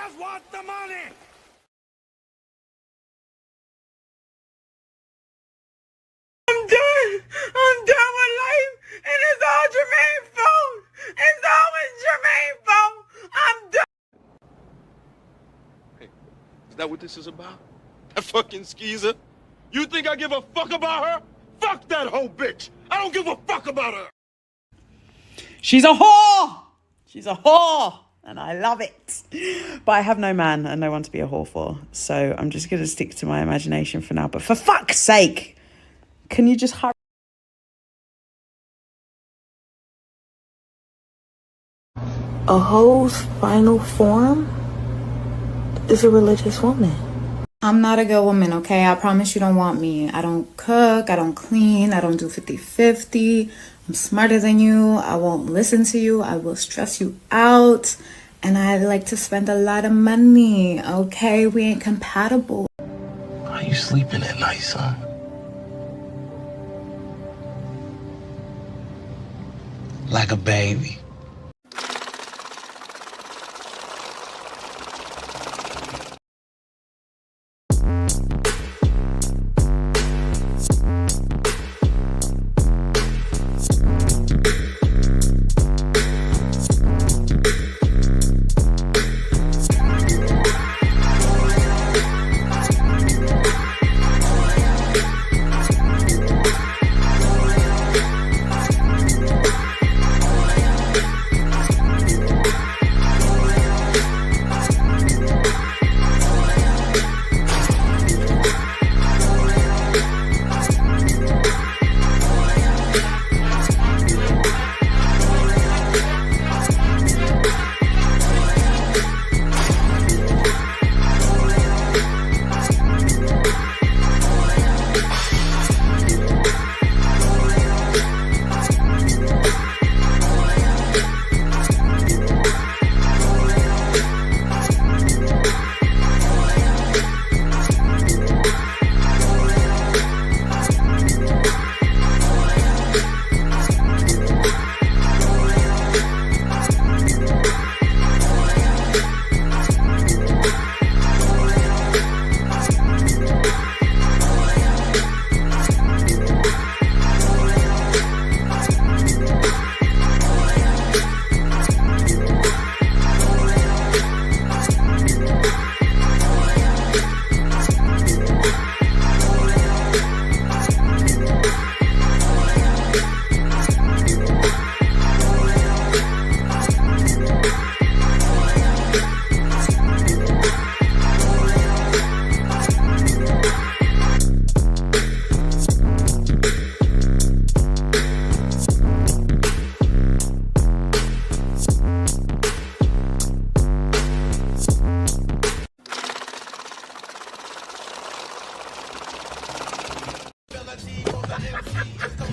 just want the money! I'm done! I'm done with life! And it's all Jermaine's fault! It's always Jermaine's fault! I'm done! Hey, is that what this is about? That fucking skeezer? You think I give a fuck about her? Fuck that whole bitch! I don't give a fuck about her! She's a whore! She's a whore! And I love it. But I have no man and no one to be a whore for. So I'm just going to stick to my imagination for now. But for fuck's sake, can you just hurry? A hoe's final form is a religious woman. I'm not a good woman, okay? I promise you don't want me. I don't cook, I don't clean, I don't do 50-50. I'm smarter than you. I won't listen to you. I will stress you out. And I like to spend a lot of money, okay? We ain't compatible. How you sleeping at night, son? Like a baby.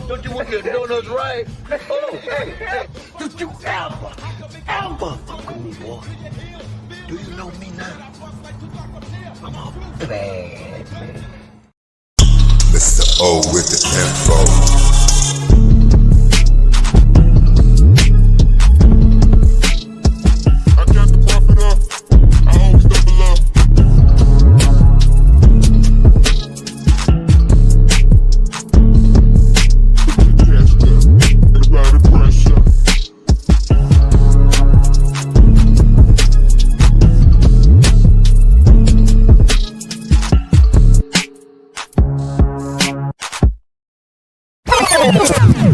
Don't you want your donuts right? Oh, hey. Don't you ever fuck with me, boy. Do you know me now? I'm a bad man. Mr. O with the info.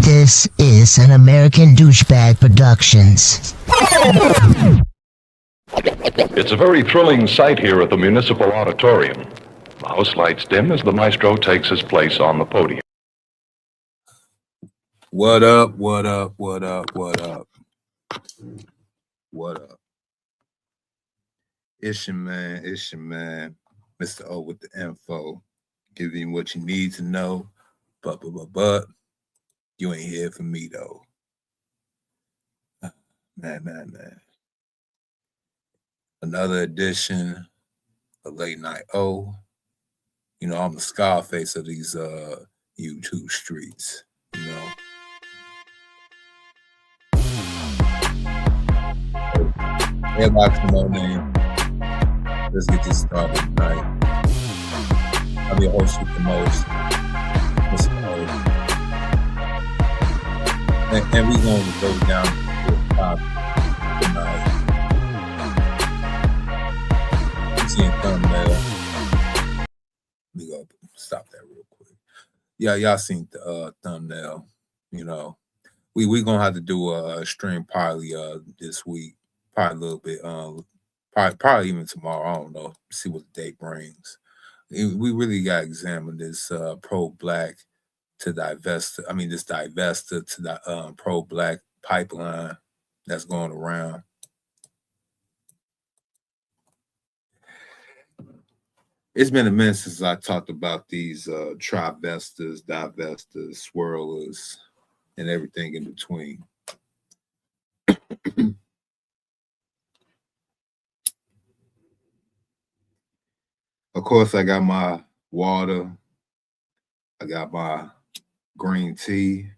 This is an American Douchebag Productions. It's a very thrilling sight here at the Municipal Auditorium. The house lights dim as the maestro takes his place on the podium. What up, what up, what up, what up? What up? It's your man, Mr. O with the info. Giving you what you need to know, but you ain't here for me though. Man. Another edition of Late Night O. You know, I'm the Scarface of these YouTube streets, you know. Everybody know my name. Let's get this started tonight. I'm your host with the most, Mr. O. And we're going to go down to the topic tonight. You see a thumbnail. We go stop that real quick. Yeah, y'all seen the thumbnail. You know, we gonna have to do a stream probably this week, probably a little bit probably even tomorrow. I don't know. See what the day brings. We really got to examine this pro-black to divestor. I mean, this divestor to the pro-black pipeline that's going around. It's been a minute since I talked about these trivestors, divestors, swirlers, and everything in between. Of course, I got my water. I got my green tea.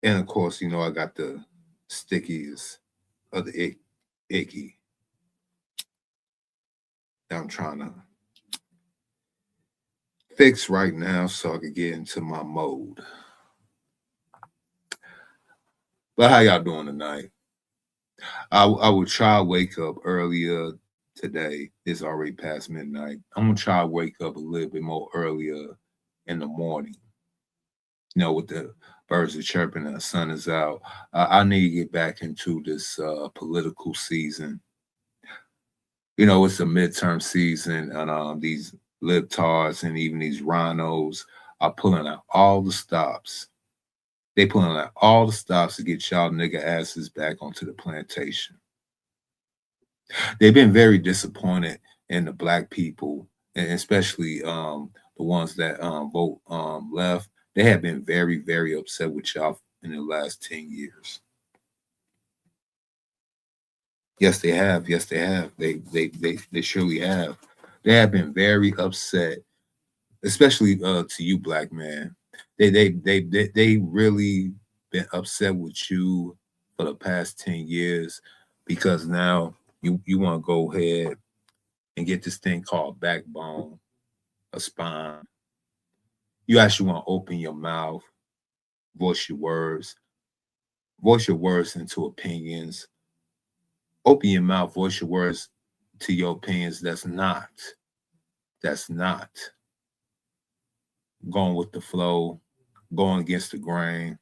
And of course, you know, I got the stickies of the icky that I'm trying to fix right now so I can get into my mode. But how y'all doing tonight? I will try to wake up earlier today. It's already past midnight. I'm gonna try to wake up a little bit more earlier in the morning. You know, with the birds are chirping and the sun is out. I need to get back into this political season. You know, it's a midterm season, and these libtards and even these rhinos are pulling out all the stops. They pulling out all the stops to get y'all nigga asses back onto the plantation. They've been very disappointed in the black people, and especially the ones that vote left. They have been very, very upset with y'all in the last 10 years. Yes, they have. Yes, they have. They surely have. They have been very upset, especially to you, black man. They really been upset with you for the past 10 years because now you want to go ahead and get this thing called backbone, a spine. You actually want to open your mouth, voice your words into opinions. Open your mouth, voice your words to your opinions that's not going with the flow, going against the grain.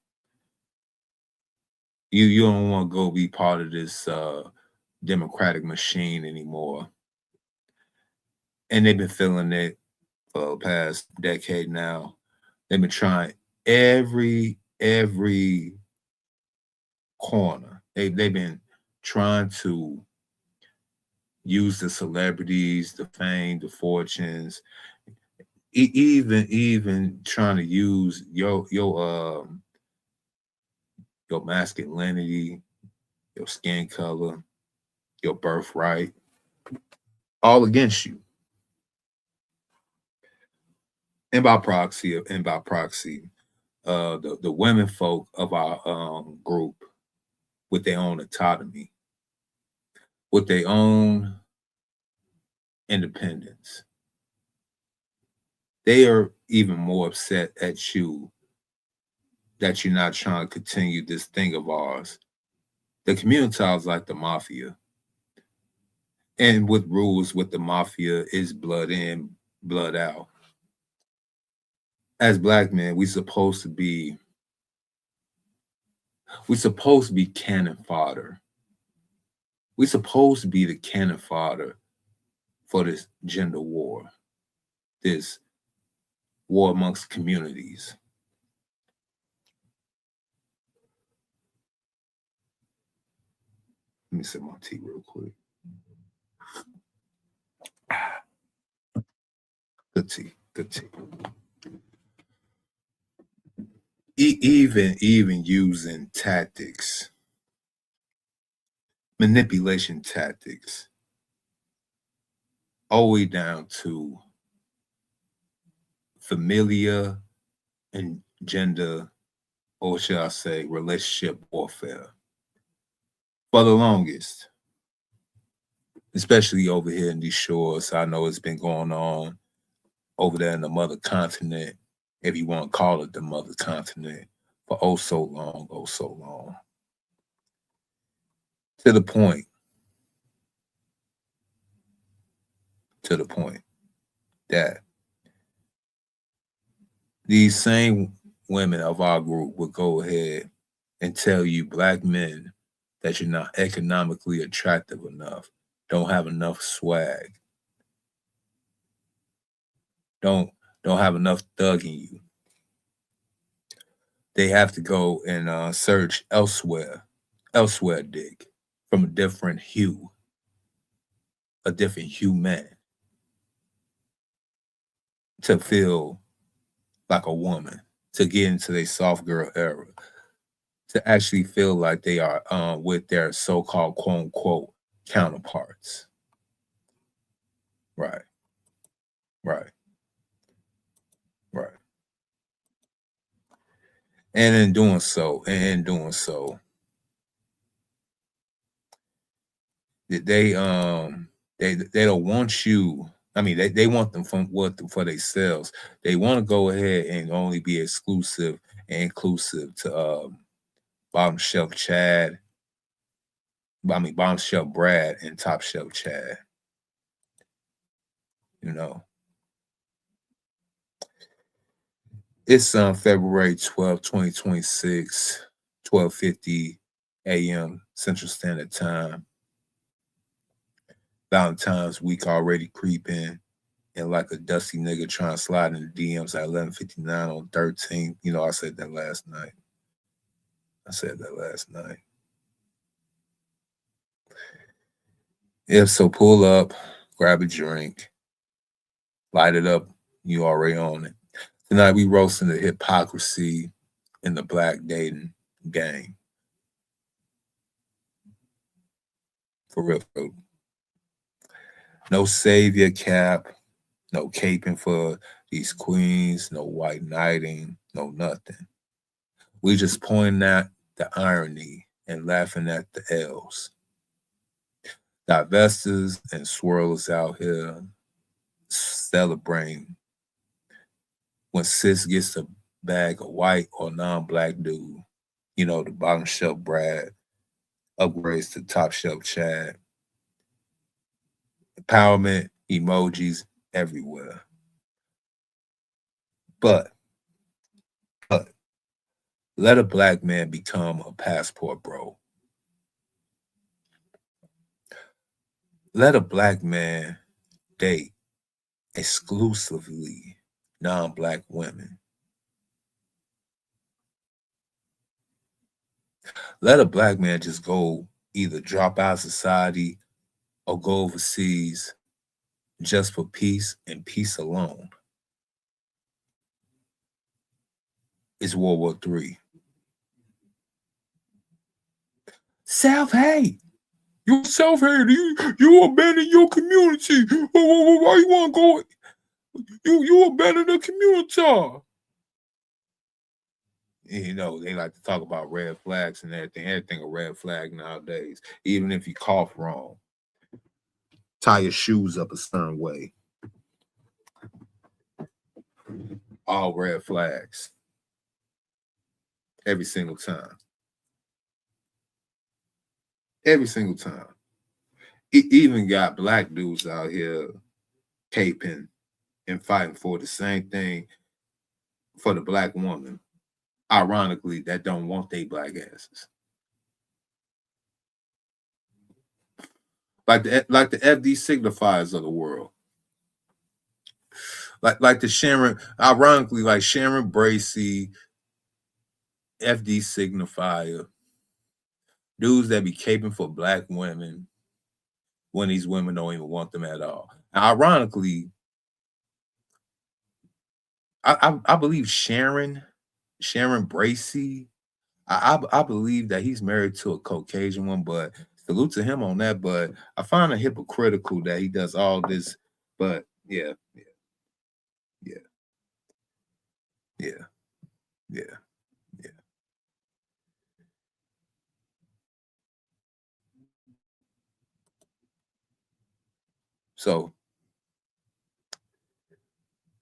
You don't want to go be part of this democratic machine anymore. And they've been feeling it for the past decade now. They've been trying every corner. They've been trying to use the celebrities, the fame, the fortunes, even trying to use your masculinity, your skin color, your birthright, all against you. And by proxy, the women folk of our group with their own autonomy, with their own independence. They are even more upset at you that you're not trying to continue this thing of ours. The community is like the mafia. And with rules with the mafia is blood in, blood out. As black men, we're supposed to be cannon fodder. We're supposed to be the cannon fodder for this gender war, this war amongst communities. Let me sip my tea real quick. Good tea. Even using tactics, manipulation tactics, all the way down to familiar and gender, or should I say, relationship warfare. For the longest, especially over here in these shores. I know it's been going on over there in the mother continent, if you want to call it the mother continent, for oh so long, oh so long. To the point that these same women of our group will go ahead and tell you black men that you're not economically attractive enough, don't have enough swag, don't have enough thug in you. They have to go and search elsewhere dick, from a different hue man, to feel like a woman, to get into their soft girl era, to actually feel like they are with their so-called quote-unquote counterparts. Right. And in doing so, they don't want you. I mean, they want them for themselves. They want to go ahead and only be exclusive and inclusive to bottom shelf Chad. I mean, bottom shelf Brad and top shelf Chad. You know, it's February 12th, 2026, 12:50 a.m. Central Standard Time. Valentine's week already creeping, and like a dusty nigga trying to slide in the DMs at 11:59 on 13th. You know, I said that last night. If so, pull up, grab a drink, light it up. You already on it. Tonight we roasting the hypocrisy in the black dating game. For real. No savior cap, no caping for these queens, no white knighting, no nothing. We just pointing at the irony and laughing at the L's. Divestors and swirlers out here celebrating when sis gets a bag of white or non-black dude. You know, the bottom shelf Brad upgrades to top shelf Chad. Empowerment emojis everywhere. But let a black man become a passport bro. Let a black man date exclusively non-black women. Let a black man just go either drop out of society or go overseas just for peace and peace alone. It's World War III. Self-hate. You self-hate. You abandon your community. Why you want to go? You abandon the community. You know, they like to talk about red flags and everything. Everything a red flag nowadays. Even if you cough wrong. Tie your shoes up a certain way. All red flags. Every single time. Every single time. It even got black dudes out here caping and fighting for the same thing for the black woman. Ironically, that don't want they black asses. Like the FD signifiers of the world. Like the Sharon, ironically, like Sharon Bracey, FD signifier, dudes that be caping for black women when these women don't even want them at all. And ironically, I believe Sharon Bracey, I believe that he's married to a Caucasian one, but salute to him on that. But I find it hypocritical that he does all this. But yeah. So,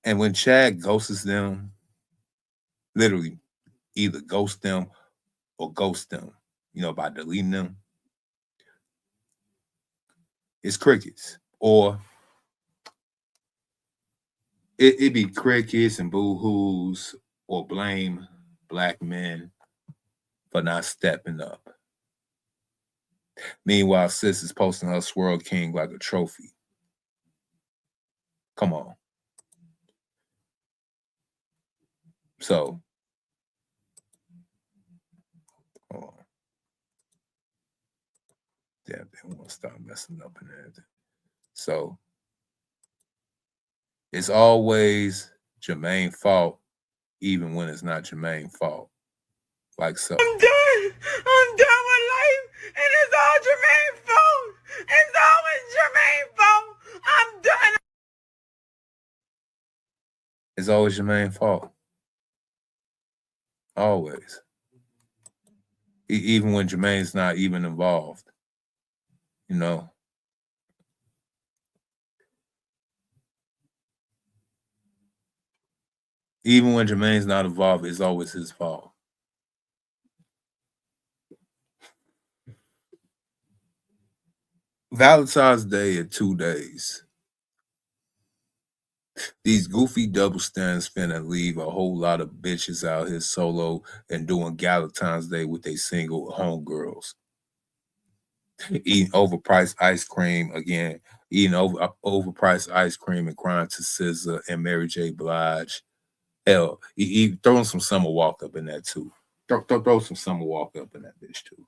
and when Chad ghosts them, literally either ghost them or ghost them, by deleting them, it's crickets. Or it be crickets and boo-hoos, or blame black men for not stepping up. Meanwhile, sis is posting her Swirl King like a trophy. Come on. So, hold on. Damn, they want to start messing up and everything. So, it's always Jermaine's fault, even when it's not Jermaine's fault. Like so. I'm done with life, and it's all Jermaine's fault. It's always Jermaine's fault. I'm done. It's always Jermaine's fault. Always. Even when Jermaine's not even involved. Even when Jermaine's not involved, it's always his fault. Valentine's Day in 2 days. These goofy double stands finna leave a whole lot of bitches out here solo and doing Valentine's Day with their single homegirls. Eating overpriced ice cream again. Eating overpriced ice cream and crying to SZA and Mary J. Blige. Hell, throwing some Summer Walker up in that too. Throw some Summer Walker up in that bitch too.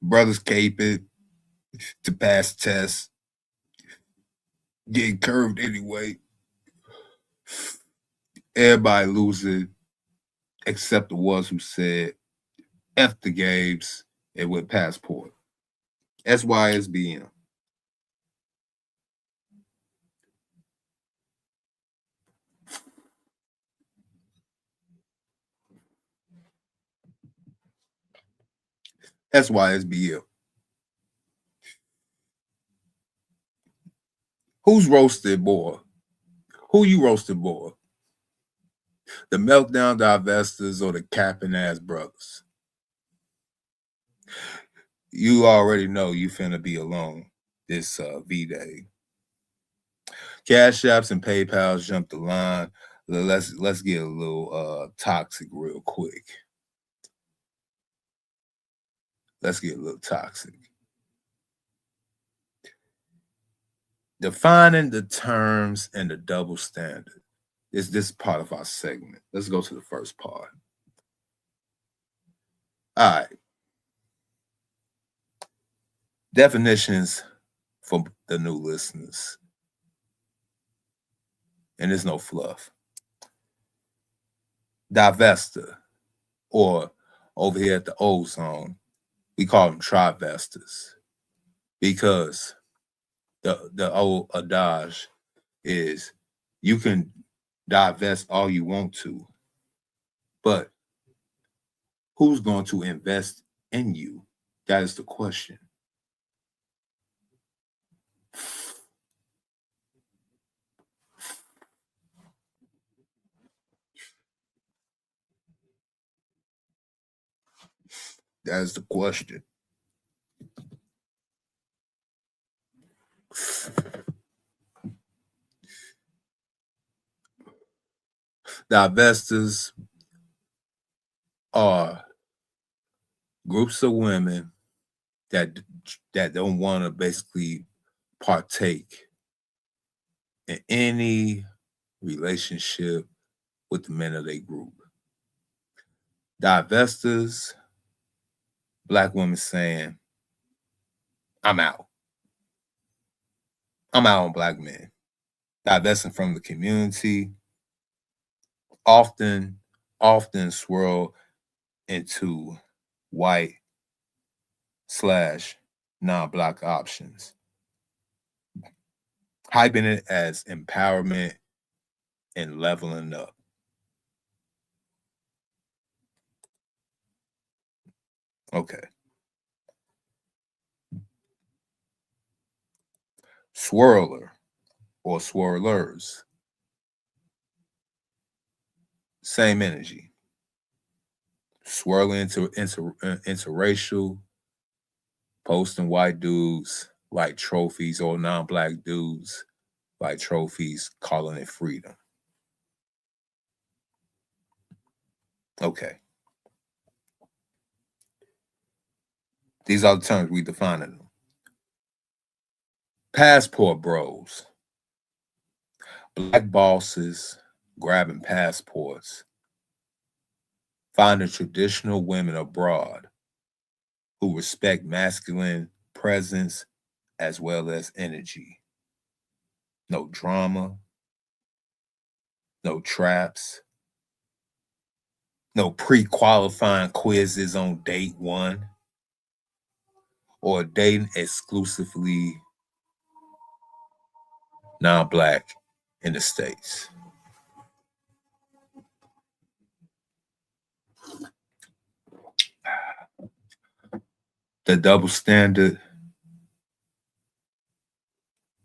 Brothers cape it to pass tests. Getting curved anyway. Everybody losing except the ones who said F the games and with passport. SYSBM. SYSBM. Who's roasted more? Who you roasted more? The meltdown divestors or the capping ass brothers? You already know you finna be alone this V-Day. Cash Apps and PayPals jumped the line. Let's get a little toxic real quick. Let's get a little toxic. Defining the terms and the double standard is this part of our segment. Let's go to the first part. All right. Definitions for the new listeners. And there's no fluff. Divestor, or over here at the old song, we call them trivestors, because the old adage is you can divest all you want to, but who's going to invest in you? That is the question. That is the question. Divestors are groups of women that don't want to basically partake in any relationship with the men of their group. Divestors, black women saying, I'm out. I'm out on black men. Divesting from the community, often swirl into white / non-black options. hyping it as empowerment and leveling up. Okay. Swirler or swirlers. Same energy. Swirling interracial, posting white dudes like trophies or non-black dudes like trophies, calling it freedom. Okay. These are the terms we define them. Passport bros. Black bosses grabbing passports, finding traditional women abroad who respect masculine presence as well as energy. No drama, no traps, no pre-qualifying quizzes on date one, or dating exclusively non-black in the States. The double standard.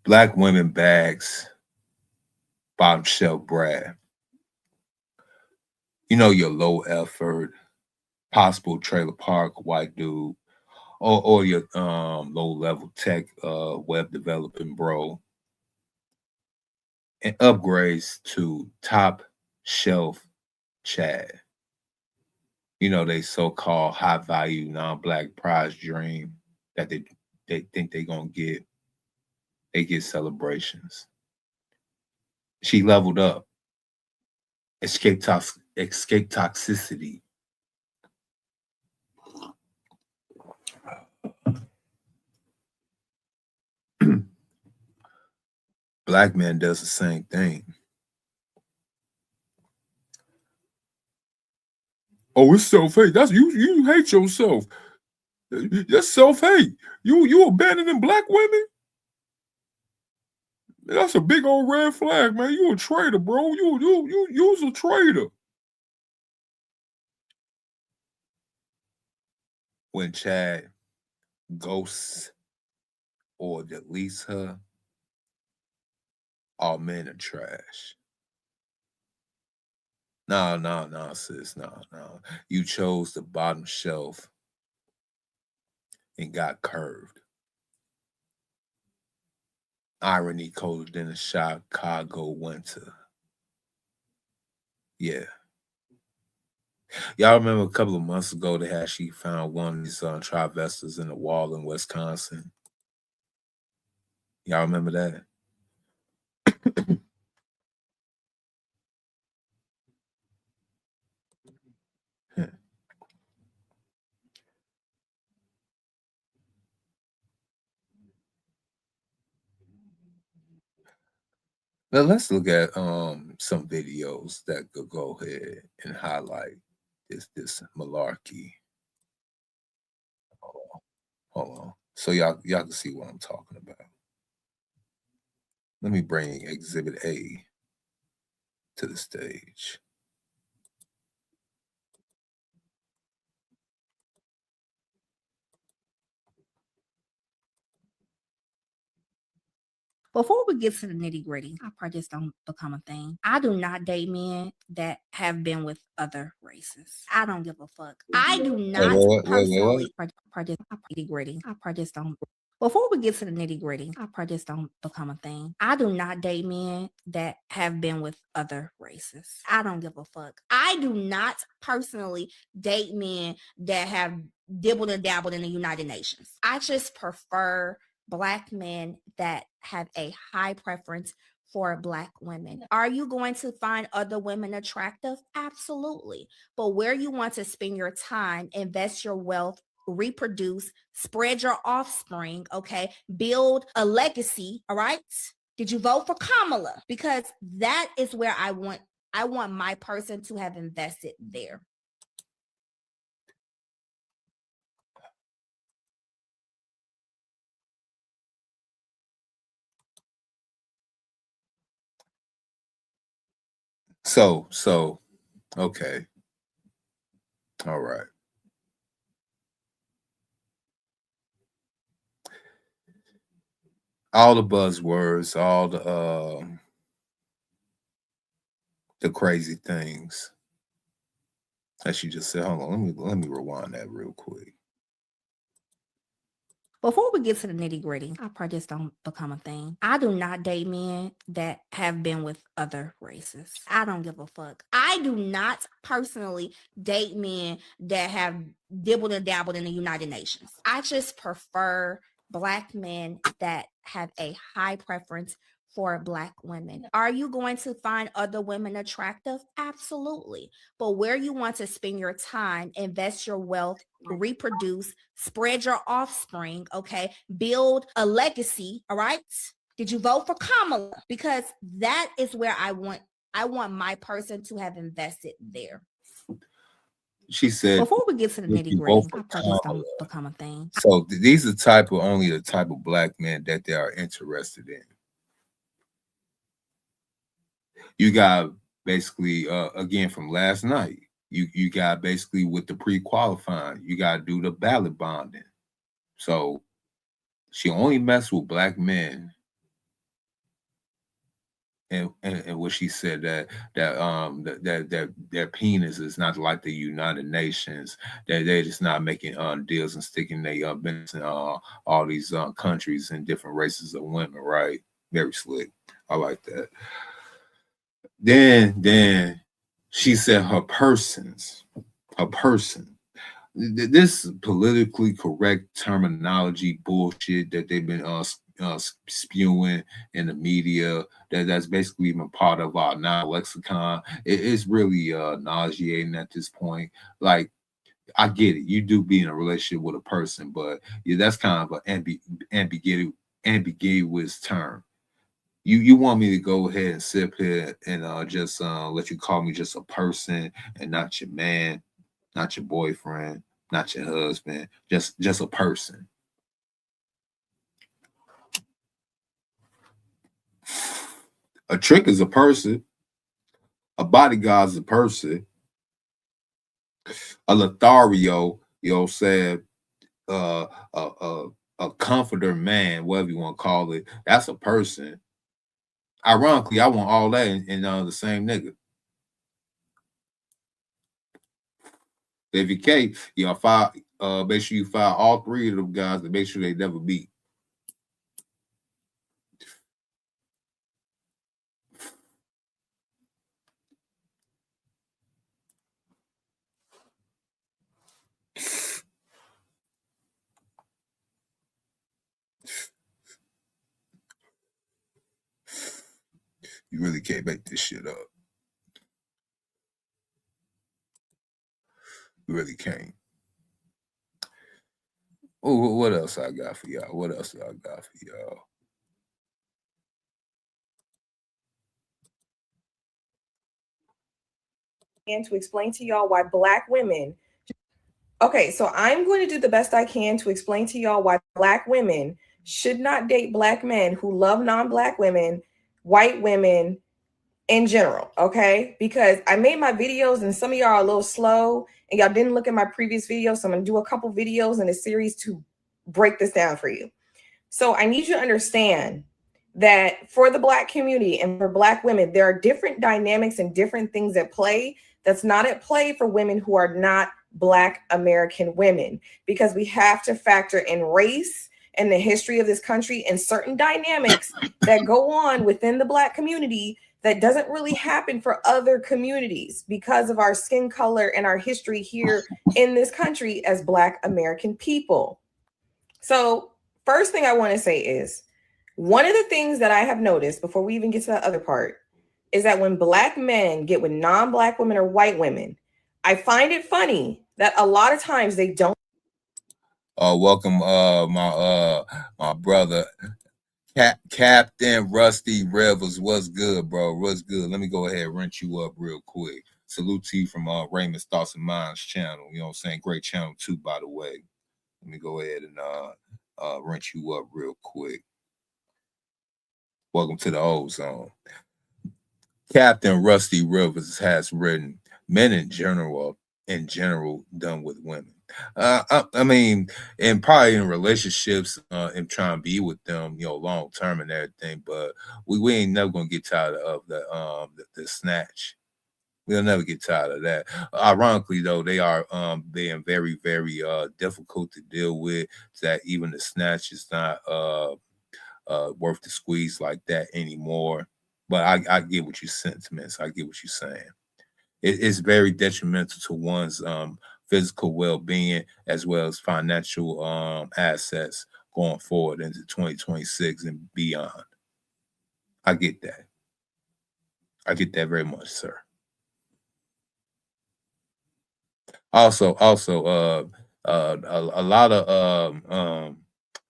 Black women bags, bottom shelf brag. You know, your low effort, possible trailer park white dude, or your low level tech web developing bro, and upgrades to top shelf Chad. You know, they so-called high value non-black prize dream that they think they're gonna get. They get celebrations. She leveled up. Escape toxicity. Black man does the same thing. Oh, it's self-hate. That's you hate yourself. That's self-hate. You abandoning black women? That's a big old red flag, man. You a traitor, bro. You's a traitor. When Chad ghosts or deletes her, all men are trash. No, sis. No. You chose the bottom shelf and got curved. Irony colder than a Chicago winter. Yeah. Y'all remember a couple of months ago they had she found one of these Divestors in the wall in Wisconsin. Y'all remember that? Now let's look at some videos that could go ahead and highlight this malarkey. Hold on. So y'all can see what I'm talking about. Let me bring Exhibit A to the stage. Before we get to the nitty gritty, I pray this don't become a thing. I do not date men that have been with other races. I don't give a fuck. I do not personally pray this nitty gritty. I pray this don't. Before we get to the nitty gritty, I pray this don't become a thing. I do not date men that have been with other races. I don't give a fuck. I do not personally date men that have dibbled and dabbled in the United Nations. I just prefer Black men that have a high preference for Black women. Are you going to find other women attractive? Absolutely. But where you want to spend your time, invest your wealth, reproduce, spread your offspring, okay? Build a legacy, all right? Did you vote for Kamala? Because that is where I want my person to have invested there. So, okay. All right. All the buzzwords, all the crazy things that she just said. Hold on, let me rewind that real quick. Before we get to the nitty gritty, I pray this don't become a thing. I do not date men that have been with other races. I don't give a fuck. I do not personally date men that have dibbled and dabbled in the United Nations. I just prefer Black men that have a high preference for Black women. Are you going to find other women attractive? Absolutely. But where you want to spend your time, invest your wealth, reproduce, spread your offspring, okay, build a legacy, all right? Did you vote for Kamala? Because that is where I want my person to have invested there. She said, before we get to the nitty gritty, I pray this don't become a thing. So these are only the type of Black men that they are interested in. You got basically, again, from last night, you got basically with the pre-qualifying, you got to do the ballot bonding. So she only messed with Black men. And what she said that their penis is not like the United Nations, that they're just not making deals and sticking their business in all these countries and different races of women, right? Very slick. I like that. Then she said her person. This politically correct terminology bullshit that they've been spewing in the media, that's basically even part of our non-lexicon. It's really nauseating at this point. Like, I get it, you do be in a relationship with a person, but yeah, that's kind of an ambiguous term. You want me to go ahead and sit here and just let you call me just a person and not your man, not your boyfriend, not your husband, just a person. A trick is a person. A bodyguard is a person. A Lothario, said, a comforter man, whatever you want to call it, that's a person. Ironically, I want all that in the same nigga. If you can't, make sure you file all three of them guys to make sure they never meet. You really can't make this shit up. You really can't. Oh, what else I got for y'all? And to explain to y'all why Black women. Okay, so I'm going to do the best I can to explain to y'all why Black women should not date Black men who love non-Black women, white women in general, okay? Because I made my videos and some of y'all are a little slow and y'all didn't look at my previous videos, so I'm going to do a couple videos in a series to break this down for you. So I need you to understand that for the Black community and for Black women, there are different dynamics and different things at play that's not at play for women who are not Black American women, because we have to factor in race and the history of this country and certain dynamics that go on within the Black community that doesn't really happen for other communities because of our skin color and our history here in this country as Black American people. So first thing I want to say is, one of the things that I have noticed before we even get to the other part is that when Black men get with non-Black women or white women, I find it funny that a lot of times they don't. Welcome, my brother, Captain Rusty Rivers. What's good, bro? What's good? Let me go ahead and rent you up real quick. Salute to you from Raymond's Thoughts and Minds channel. You know what I'm saying? Great channel too, by the way. Let me go ahead and rent you up real quick. Welcome to the Ozone. Captain Rusty Rivers has written, men in general done with women. I mean, and probably in relationships, and trying to be with them, long term and everything. But we ain't never gonna get tired of the snatch. We'll never get tired of that. Ironically, though, they are being very, very difficult to deal with. That even the snatch is not worth the squeeze like that anymore. But I get what your sentiments. I get what you're saying. It's very detrimental to one's physical well-being as well as financial assets going forward into 2026 and beyond. I get that. I get that very much, sir. Also, a lot of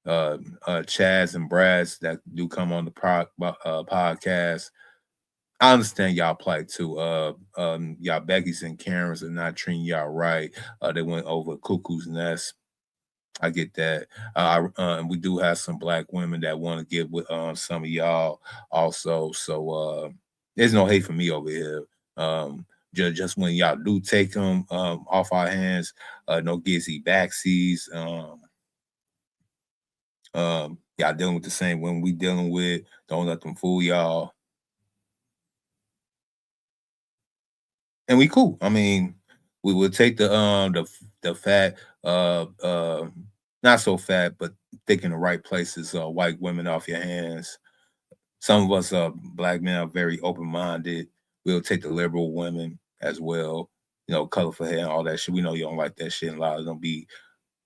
Chads and Brads that do come on the podcast. I understand y'all plight too. Y'all Becky's and Karens are not treating y'all right. They went over Cuckoo's Nest. I get that. And we do have some Black women that want to get with some of y'all also. So there's no hate for me over here. Just when y'all do take them off our hands, no gizzy backsies. Y'all dealing with the same women we dealing with. Don't let them fool y'all. And we cool. I mean, we will take the fat, not so fat, but thick in the right places, white women off your hands. Some of us Black men are very open-minded. We'll take the liberal women as well, colorful hair and all that shit. We know you don't like that shit, and a lot of them be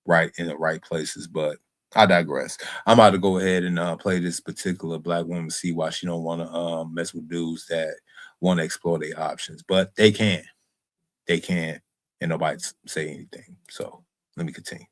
right in the right places, but I digress. I'm about to go ahead and play this particular Black woman, see why she don't want to mess with dudes that want to explore their options, but they can, and nobody say anything. So let me continue.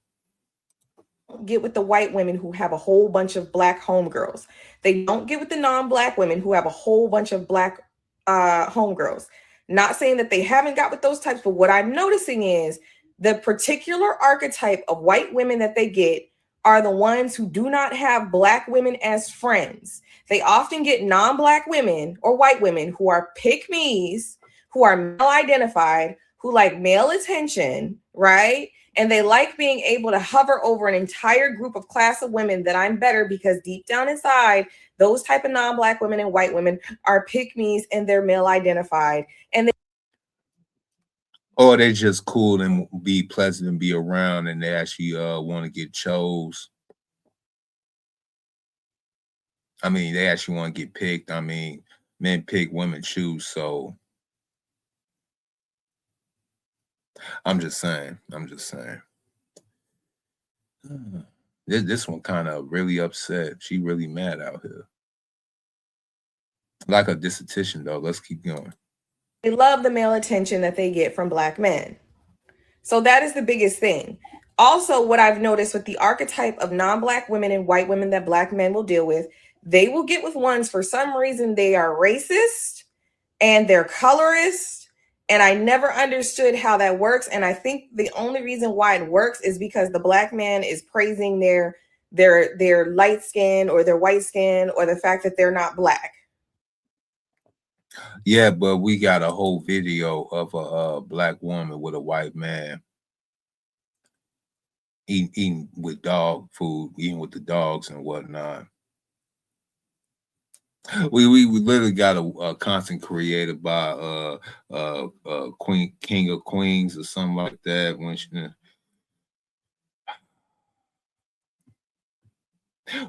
Get with the white women who have a whole bunch of Black homegirls. They don't get with the non-Black women who have a whole bunch of Black homegirls. Not saying that they haven't got with those types, but what I'm noticing is the particular archetype of white women that they get are the ones who do not have Black women as friends. They often get non-Black women or white women who are pick-me's, who are male-identified, who like male attention, right? And they like being able to hover over an entire group of class of women that I'm better, because deep down inside, those type of non-Black women and white women are pick-me's and they're male-identified. And or they just cool and be pleasant and be around, and they actually want to get chose. I mean, they actually want to get picked. I mean, men pick, women choose. So I'm just saying. This one kind of really upset. She really mad out here. Like a dissertation, though. Let's keep going. They love the male attention that they get from Black men. So that is the biggest thing. Also, what I've noticed with the archetype of non-Black women and white women that Black men will deal with, they will get with ones, for some reason, they are racist and they're colorist. And I never understood how that works. And I think the only reason why it works is because the Black man is praising their light skin or their white skin or the fact that they're not Black. Yeah, but we got a whole video of a Black woman with a white man eating with dog food, eating with the dogs and whatnot. We literally got a content created by King of Queens or something like that. When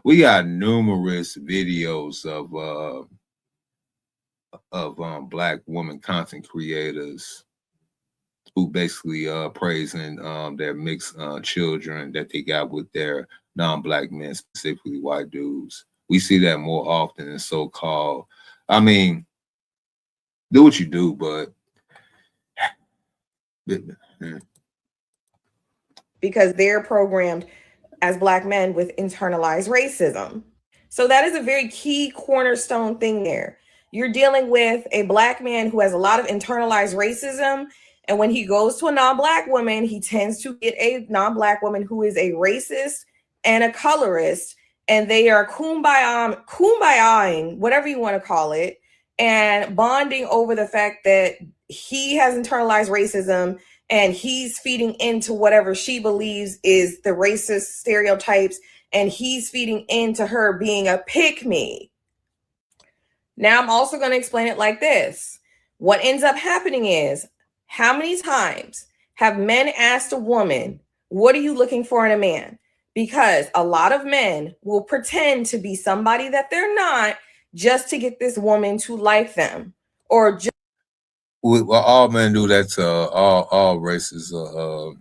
we got numerous videos of Black women content creators who basically praising their mixed children that they got with their non-Black men, specifically white dudes. We see that more often than so-called. I mean, do what you do, but because they're programmed as Black men with internalized racism. So that is a very key cornerstone thing there. You're dealing with a Black man who has a lot of internalized racism. And when he goes to a non-Black woman, he tends to get a non-Black woman who is a racist and a colorist. And they are kumbaya-ing, whatever you want to call it. and bonding over the fact that he has internalized racism and he's feeding into whatever she believes is the racist stereotypes, and he's feeding into her being a pick-me. Now I'm also going to explain it like this. What ends up happening is, how many times have men asked a woman, what are you looking for in a man? Because a lot of men will pretend to be somebody that they're not just to get this woman to like them, or just Well, all men do that to all races of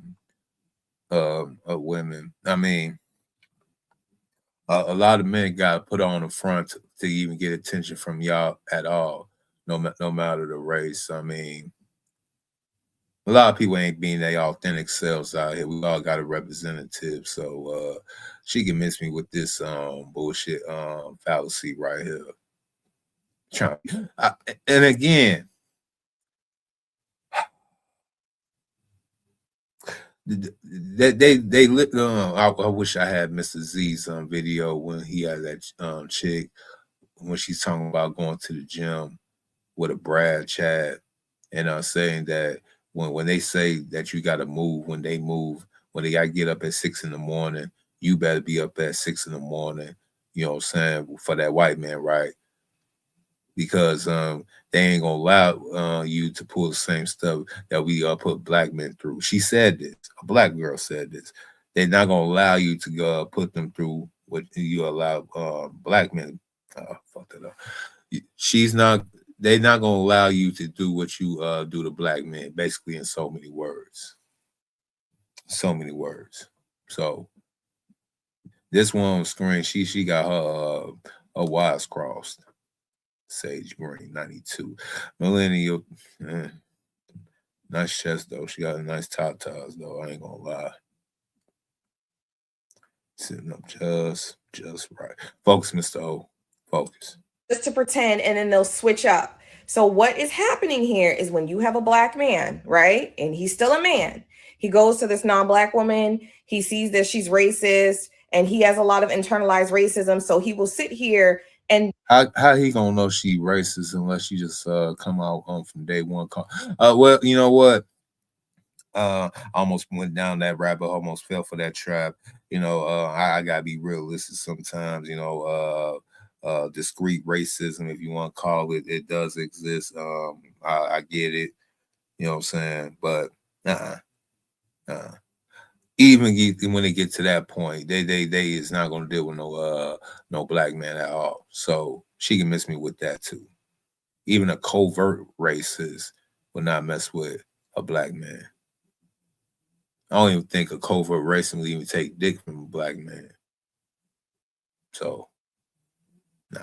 women. I mean, a lot of men got put on the front to even get attention from y'all at all, no matter the race. I mean, a lot of people ain't being their authentic selves out here. We all got a representative, so she can miss me with this bullshit fallacy right here. And again, they I wish I had Mr. Z's video when he had that chick when she's talking about going to the gym with a Brad chat, and saying that when they say that you got to move, when they got to get up at 6 a.m, you better be up at 6 a.m. You know what I'm saying, for that white man, right? Because they ain't gonna allow you to pull the same stuff that we put black men through. She said this. A black girl said this. They're not gonna allow you to go put them through what you allow black men. Fuck that up. They're not gonna allow you to do what you do to black men. Basically, in so many words. So many words. So this one on screen, she got her wires crossed. Sage Green 92 millennial. Nice chest though. She got a nice tatas though. I ain't gonna lie. Sitting up just right. Focus, Mr. O. Focus. Just to pretend, and then they'll switch up. So what is happening here is, when you have a black man, right, and he's still a man, he goes to this non-black woman, he sees that she's racist, and he has a lot of internalized racism, so he will sit here and how he gonna know she racist unless she just come out from day one? Well, you know what? Almost went down that rabbit, almost fell for that trap. You know, I gotta be realistic sometimes. You know, discrete racism, if you want to call it, it does exist. I get it. You know what I'm saying? But even when they get to that point, they is not gonna deal with no black man at all. So she can miss me with that too. Even a covert racist will not mess with a black man. I don't even think a covert racist will even take dick from a black man. So, nah.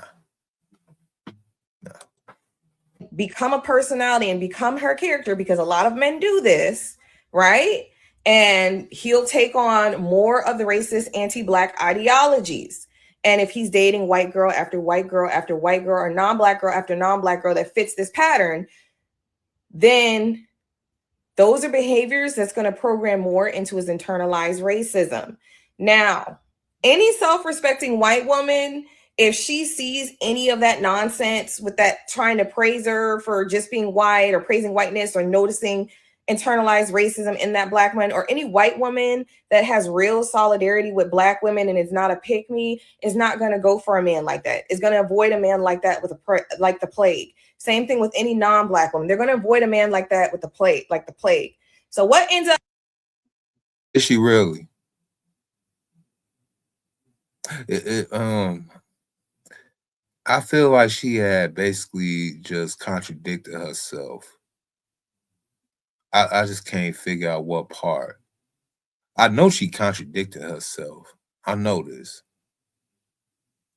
Become a personality and become her character, because a lot of men do this, right? And he'll take on more of the racist anti-black ideologies. And if he's dating white girl after white girl after white girl, or non-black girl after non-black girl that fits this pattern, then those are behaviors that's going to program more into his internalized racism. Now, any self-respecting white woman, if she sees any of that nonsense with that trying to praise her for just being white, or praising whiteness, or noticing internalized racism in that black man, or any white woman that has real solidarity with black women and is not a pick-me, is not going to go for a man like that. Is going to avoid a man like that with like the plague. Same thing with any non-black woman. They're going to avoid a man like that with the plague, like the plague. So what ends up? Is she really? I feel like she had basically just contradicted herself. I just can't figure out what part. I know she contradicted herself. I know this.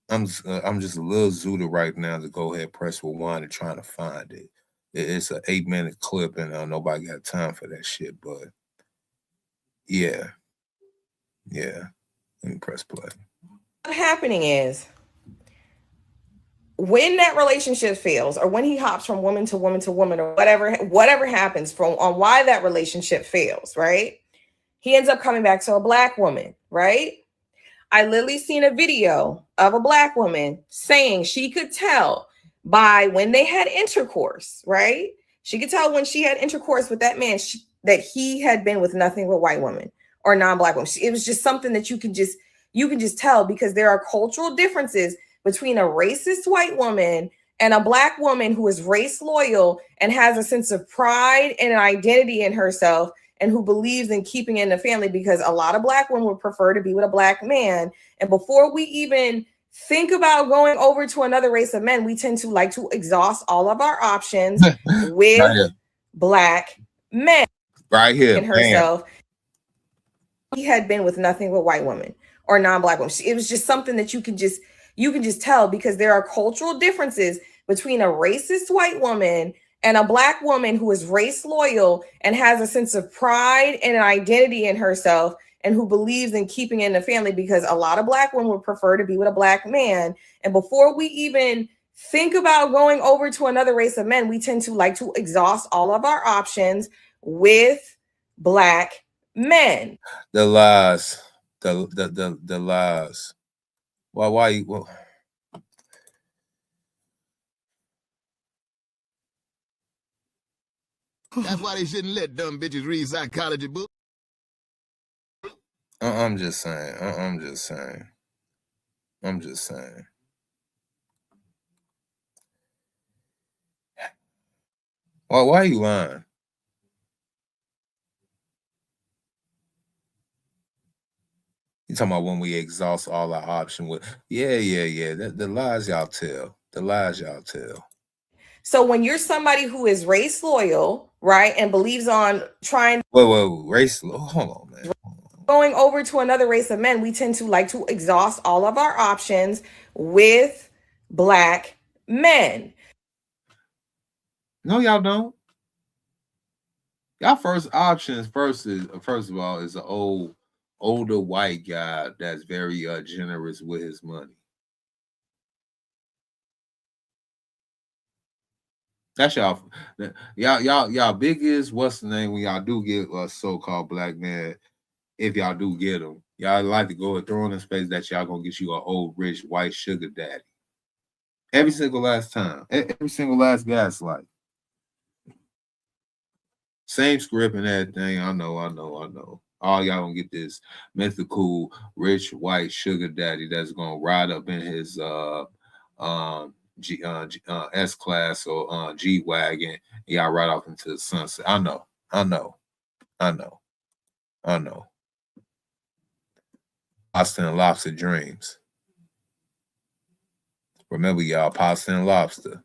I'm just a little zooted right now to go ahead, press rewind, and trying to find it. It's an 8-minute clip, and nobody got time for that shit. But yeah. Let me press play. What's happening is, when that relationship fails, or when he hops from woman to woman to woman, or whatever happens on why that relationship fails, right? He ends up coming back to a black woman, right? I literally seen a video of a black woman saying she could tell by when they had intercourse, right? She could tell when she had intercourse with that man that he had been with nothing but white women or non-black women. It was just something that you can just tell, because there are cultural differences between a racist white woman and a black woman who is race loyal and has a sense of pride and an identity in herself and who believes in keeping it in the family, because a lot of black women would prefer to be with a black man. And before we even think about going over to another race of men, we tend to like to exhaust all of our options with black men. Right here. In herself. He had been with nothing but white women or non-black women. It was just something that you can just tell, because there are cultural differences between a racist white woman and a black woman who is race loyal and has a sense of pride and an identity in herself and who believes in keeping it in the family, because a lot of black women would prefer to be with a black man. And before we even think about going over to another race of men, we tend to like to exhaust all of our options with black men. The lies. The lies. Why you That's why they shouldn't let dumb bitches read psychology books. I'm just saying. Why are you lying? You talking about when we exhaust all our options with yeah. The lies y'all tell. So when you're somebody who is race loyal, right, and believes on trying race hold on, man. Going over to another race of men, we tend to like to exhaust all of our options with black men. No, y'all don't. Y'all first options first of all is an older white guy that's very generous with his money. That's y'all biggest, what's the name when y'all do get a so-called black man, if y'all do get them, y'all like to go and throw in the space that y'all gonna get you an old rich white sugar daddy. Every single last time. Every single last gaslight. Same script and everything. I know. All y'all gonna get this mythical rich white sugar daddy that's gonna ride up in his S-Class or G-Wagon. Y'all ride off into the sunset. I know. Pasta and lobster dreams. Remember, y'all, pasta and lobster.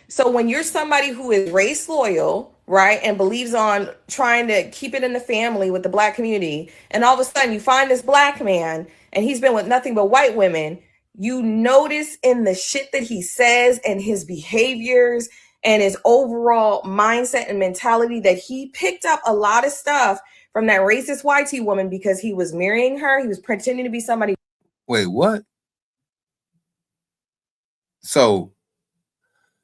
So when you're somebody who is race loyal, right, and believes on trying to keep it in the family with the black community, and all of a sudden you find this black man and he's been with nothing but white women, you notice in the shit that he says and his behaviors and his overall mindset and mentality that he picked up a lot of stuff from that racist YT woman, because he was marrying her. He was pretending to be somebody. Wait, what? So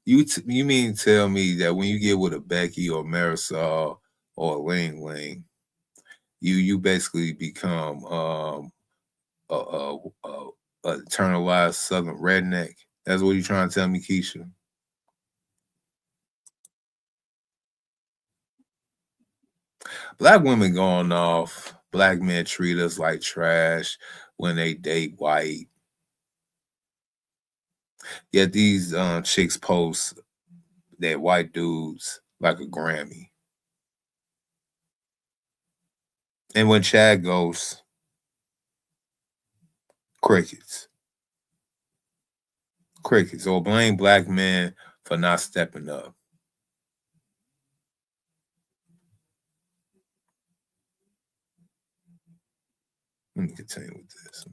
you mean tell me that when you get with a Becky or Marisol or a Ling Ling, you basically become a internalized Southern redneck? That's what you're trying to tell me, Keisha? Black women going off. Black men treat us like trash when they date white. Yet these chicks post that white dudes like a Grammy. And when Chad goes, crickets. Or blame black men for not stepping up. Let me continue with this.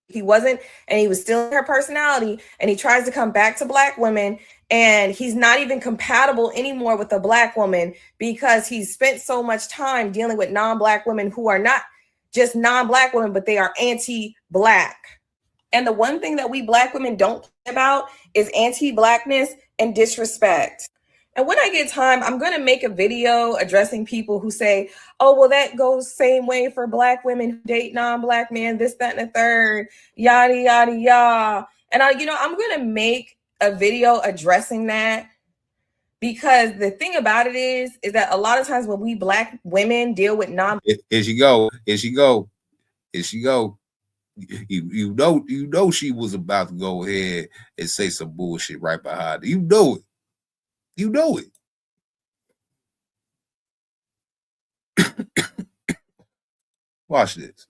He wasn't, and he was still in her personality, and he tries to come back to black women, and he's not even compatible anymore with a black woman because he's spent so much time dealing with non-black women who are not just non-black women, but they are anti-black. And the one thing that we black women don't care about is anti-blackness and disrespect. And when I get time, I'm going to make a video addressing people who say, oh, well, that goes same way for Black women who date non-Black men, this, that, and the third, yada, yada, yada. And I'm going to make a video addressing that, because the thing about it is that a lot of times when we Black women deal with Here she go. You know she was about to go ahead and say some bullshit right behind her. You know it. Watch this.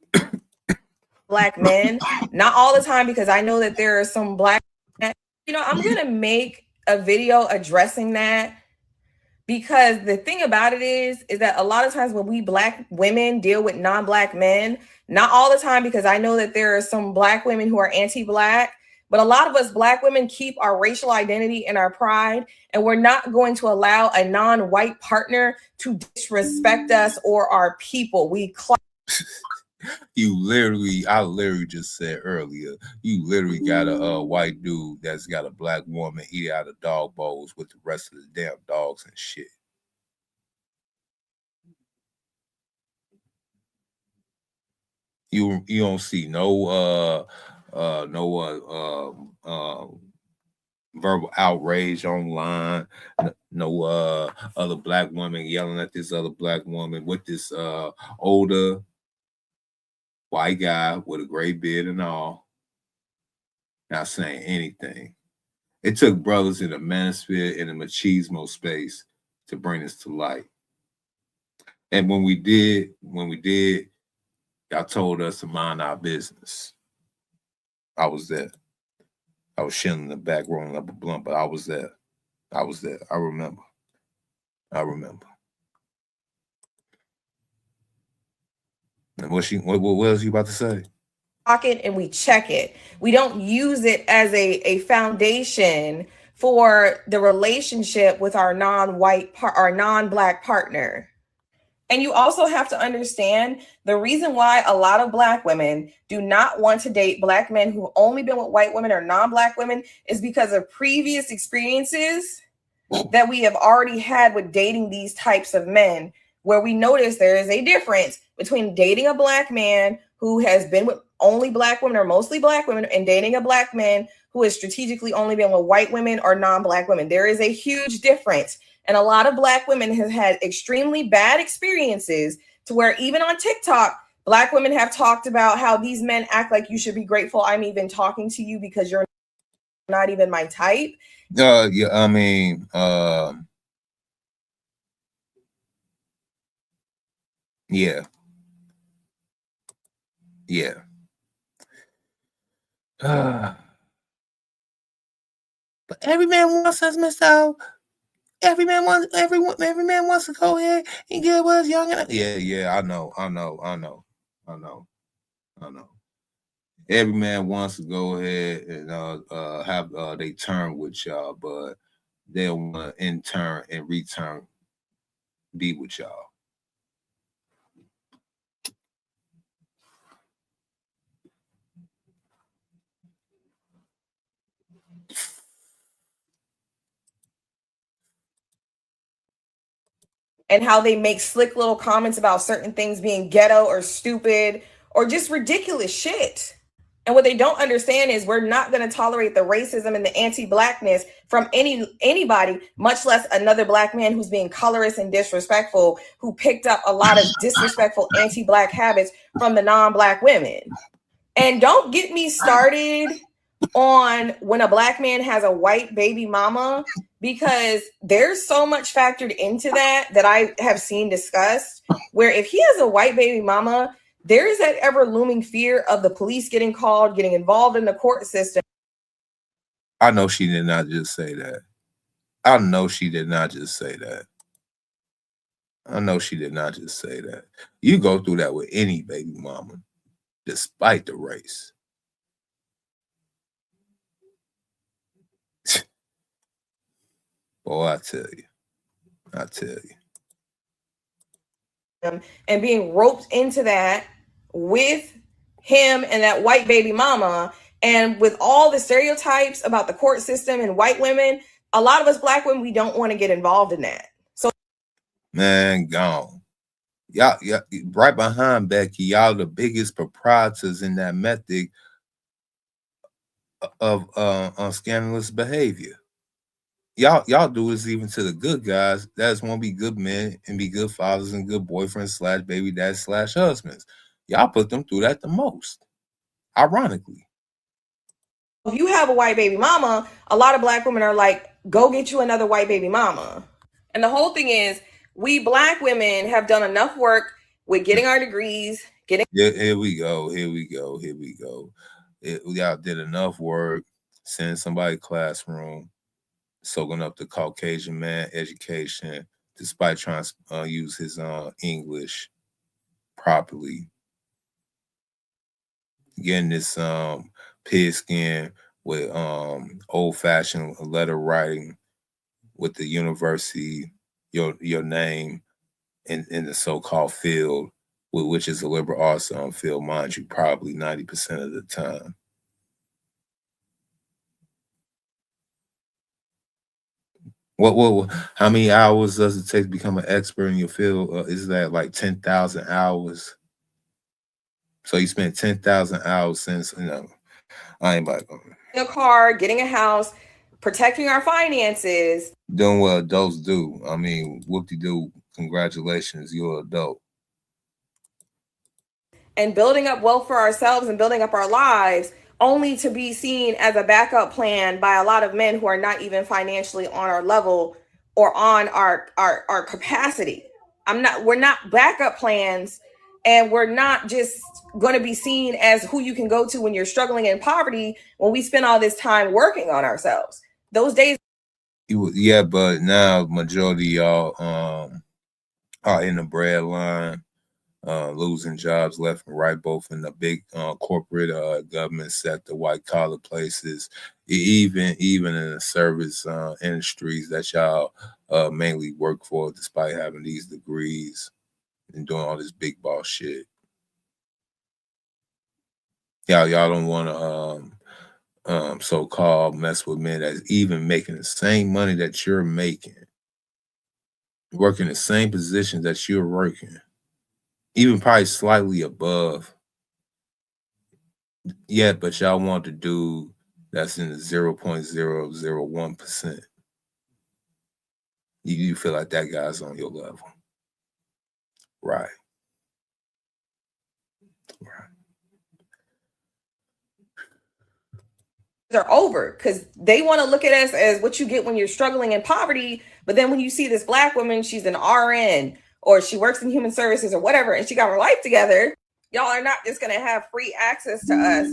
Black men, not all the time, because I know that there are some Black men. I'm going to make a video addressing that, because the thing about it is that a lot of times when we Black women deal with non-Black men, not all the time, because I know that there are some Black women who are anti-Black, but a lot of us Black women keep our racial identity and our pride, and we're not going to allow a non-white partner to disrespect us or our people. I literally just said earlier, you literally got a white dude that's got a Black woman eat out of dog bowls with the rest of the damn dogs and shit. You don't see no verbal outrage online, no other Black woman yelling at this other Black woman with this older white guy with a gray beard and all, not saying anything. It took brothers in the manosphere in the machismo space to bring this to light. And when we did, y'all told us to mind our business. I was there. I was chilling in the back, rolling up a blunt, but I was there. I remember. And what was you about to say? Pocket, and we check it. We don't use it as a foundation for the relationship with our our non-Black partner. And you also have to understand the reason why a lot of Black women do not want to date Black men who've only been with white women or non-Black women is because of previous experiences that we have already had with dating these types of men, where we notice there is a difference between dating a Black man who has been with only Black women or mostly Black women and dating a Black man who has strategically only been with white women or non-Black women. There is a huge difference. And a lot of Black women have had extremely bad experiences to where even on TikTok, Black women have talked about how these men act like you should be grateful I'm even talking to you because you're not even my type. Yeah. But every man wants us, Mr. Every man wants to go ahead and get what's young. Yeah, I know. Every man wants to go ahead and have they turn with y'all, but they don't want to in turn and return be with y'all. And how they make slick little comments about certain things being ghetto or stupid or just ridiculous shit. And what they don't understand is we're not going to tolerate the racism and the anti-Blackness from anybody, much less another Black man who's being colorist and disrespectful, who picked up a lot of disrespectful anti-Black habits from the non-Black women. And don't get me started on when a Black man has a white baby mama, because there's so much factored into that I have seen discussed, where if he has a white baby mama, there is that ever looming fear of the police getting called, getting involved in the court system. I know she did not just say that. You go through that with any baby mama, despite the race. Boy, I tell you. And being roped into that with him and that white baby mama, and with all the stereotypes about the court system and white women, a lot of us black women, we don't want to get involved in that. So, man, gone. Y'all, right behind Becky, y'all the biggest proprietors in that method of scandalous behavior. Y'all do this even to the good guys that just want to be good men and be good fathers and good boyfriends / baby dads / husbands. Y'all put them through that the most, ironically. If you have a white baby mama, a lot of black women are like, go get you another white baby mama. And the whole thing is, we black women have done enough work with getting our degrees, getting. Yeah, here we go. Y'all did enough work, sending somebody classroom, soaking up the Caucasian man education, despite trying to use his English properly. Getting this pigskin with old-fashioned letter writing with the university, your name in the so-called field, which is a liberal arts field, mind you, probably 90% of the time. What? How many hours does it take to become an expert in your field? Is that like 10,000 hours? So you spent 10,000 hours since, I ain't about a car, getting a house, protecting our finances. Doing what adults do. I mean, whoop-de-doo, congratulations, you're an adult. And building up wealth for ourselves and building up our lives, only to be seen as a backup plan by a lot of men who are not even financially on our level or on our capacity. We're not backup plans, and we're not just going to be seen as who you can go to when you're struggling in poverty when we spend all this time working on ourselves. Those days. Yeah, but now majority of y'all are in the bread line, losing jobs left and right, both in the big corporate government sector, white collar places, even in the service industries that y'all mainly work for, despite having these degrees and doing all this big boss shit. Y'all don't want to so-called mess with men that's even making the same money that you're making, working the same position that you're working, even probably slightly above. Yeah, but y'all want to do that's in the 0.001%. You feel like that guy's on your level. Right. Are over because they want to look at us as what you get when you're struggling in poverty. But then when you see this black woman, she's an RN or she works in human services or whatever, and she got her life together, y'all are not just going to have free access to us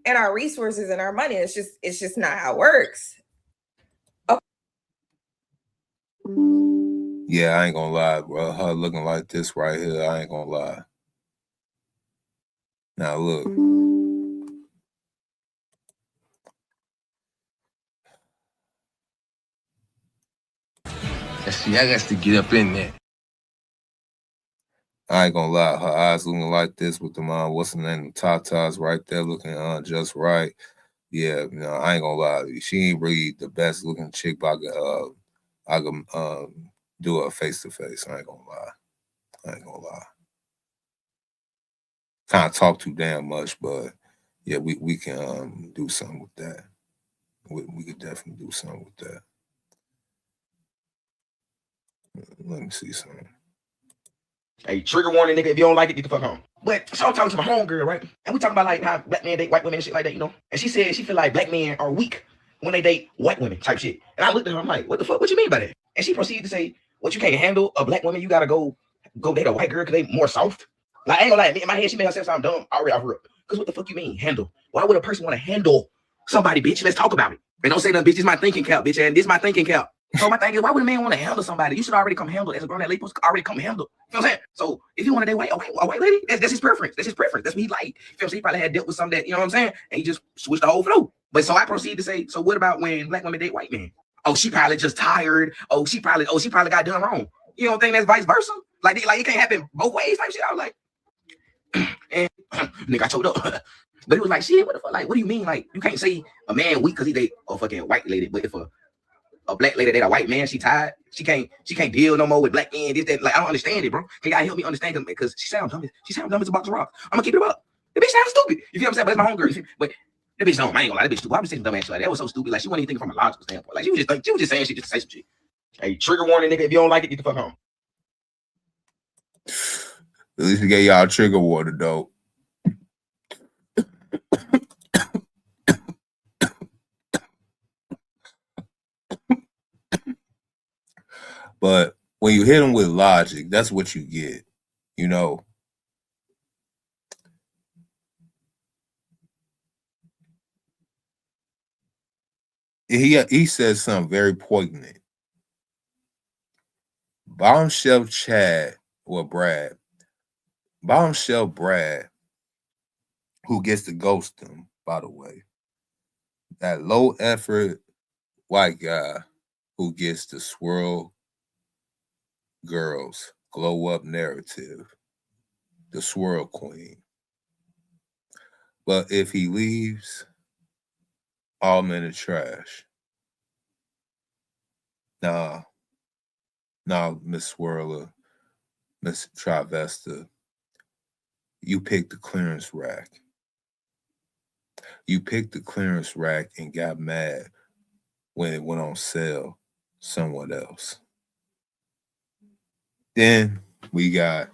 and our resources and our money. It's just not how it works. Okay. Yeah, I ain't gonna lie, bro. Her looking like this right here, I ain't gonna lie. Now look. See, I got to get up in there. I ain't gonna lie, her eyes looking like this with them what's the name, tatas right there looking just right. Yeah, I ain't gonna lie. She ain't really the best looking chick, but I can do her face to face. I ain't gonna lie. Kind of talk too damn much, but yeah, we can do something with that. We could definitely do something with that. Let me see something. Hey, trigger warning, nigga. If you don't like it, get the fuck home. But so I'm talking to my homegirl, right? And we talking about like how black men date white women and shit like that, And she said she feel like black men are weak when they date white women type shit. And I looked at her, I'm like, what the fuck? What you mean by that? And she proceeded to say, what, you can't handle a black woman? You gotta go date a white girl because they more soft? Like, I ain't gonna lie, in my head, she made herself sound dumb. Already off rip. Because what the fuck you mean, handle? Why would a person want to handle somebody, bitch? Let's talk about it. And don't say nothing, bitch. This is my thinking cap, bitch. And this is my thinking cap. So my thing is, why would a man want to handle somebody? You should already come handle as a grown lady. Supposed to already come handle. You know what I'm saying? So if you want to date a white lady, that's his preference. That's his preference. That's what he like. You feel what I'm saying? He probably had dealt with something that, you know what I'm saying? And he just switched the whole flow. But so I proceed to say, so what about when black women date white men? Oh, she probably just tired. Oh, she probably got done wrong. You don't think that's vice versa? Like it can't happen both ways type shit. I was like, and nigga, I choked up. But it was like, shit, what the fuck? Like, what do you mean? Like, you can't say a man weak because he date a fucking white lady, but if a a black lady date a white man, she tired. She can't deal no more with black men. This, that. Like, I don't understand it, bro. Can y'all help me understand? Because she sounds dumb. She sounds dumb as a box of rocks. I'm gonna keep it up. The bitch sounds stupid. You feel what I'm saying? But it's my homegirl. But that bitch don't. I ain't gonna lie. That bitch stupid. I'm just saying dumb ass shit like that. Was so stupid. Like, she wasn't even thinking from a logical standpoint. Like, she was just saying shit just to say some shit. Hey, trigger warning, nigga. If you don't like it, get the fuck home. At least we gave y'all a trigger warning, though. But when you hit them with logic, that's what you get, you know. He says something very poignant. Bottom shelf Brad, who gets to ghost him, by the way. That low effort white guy who gets to swirl girls, glow up narrative, the swirl queen. But if he leaves, all men are trash. Nah, Miss Swirler, Miss Travesta, you picked the clearance rack. You picked the clearance rack and got mad when it went on sale somewhere else. Then we got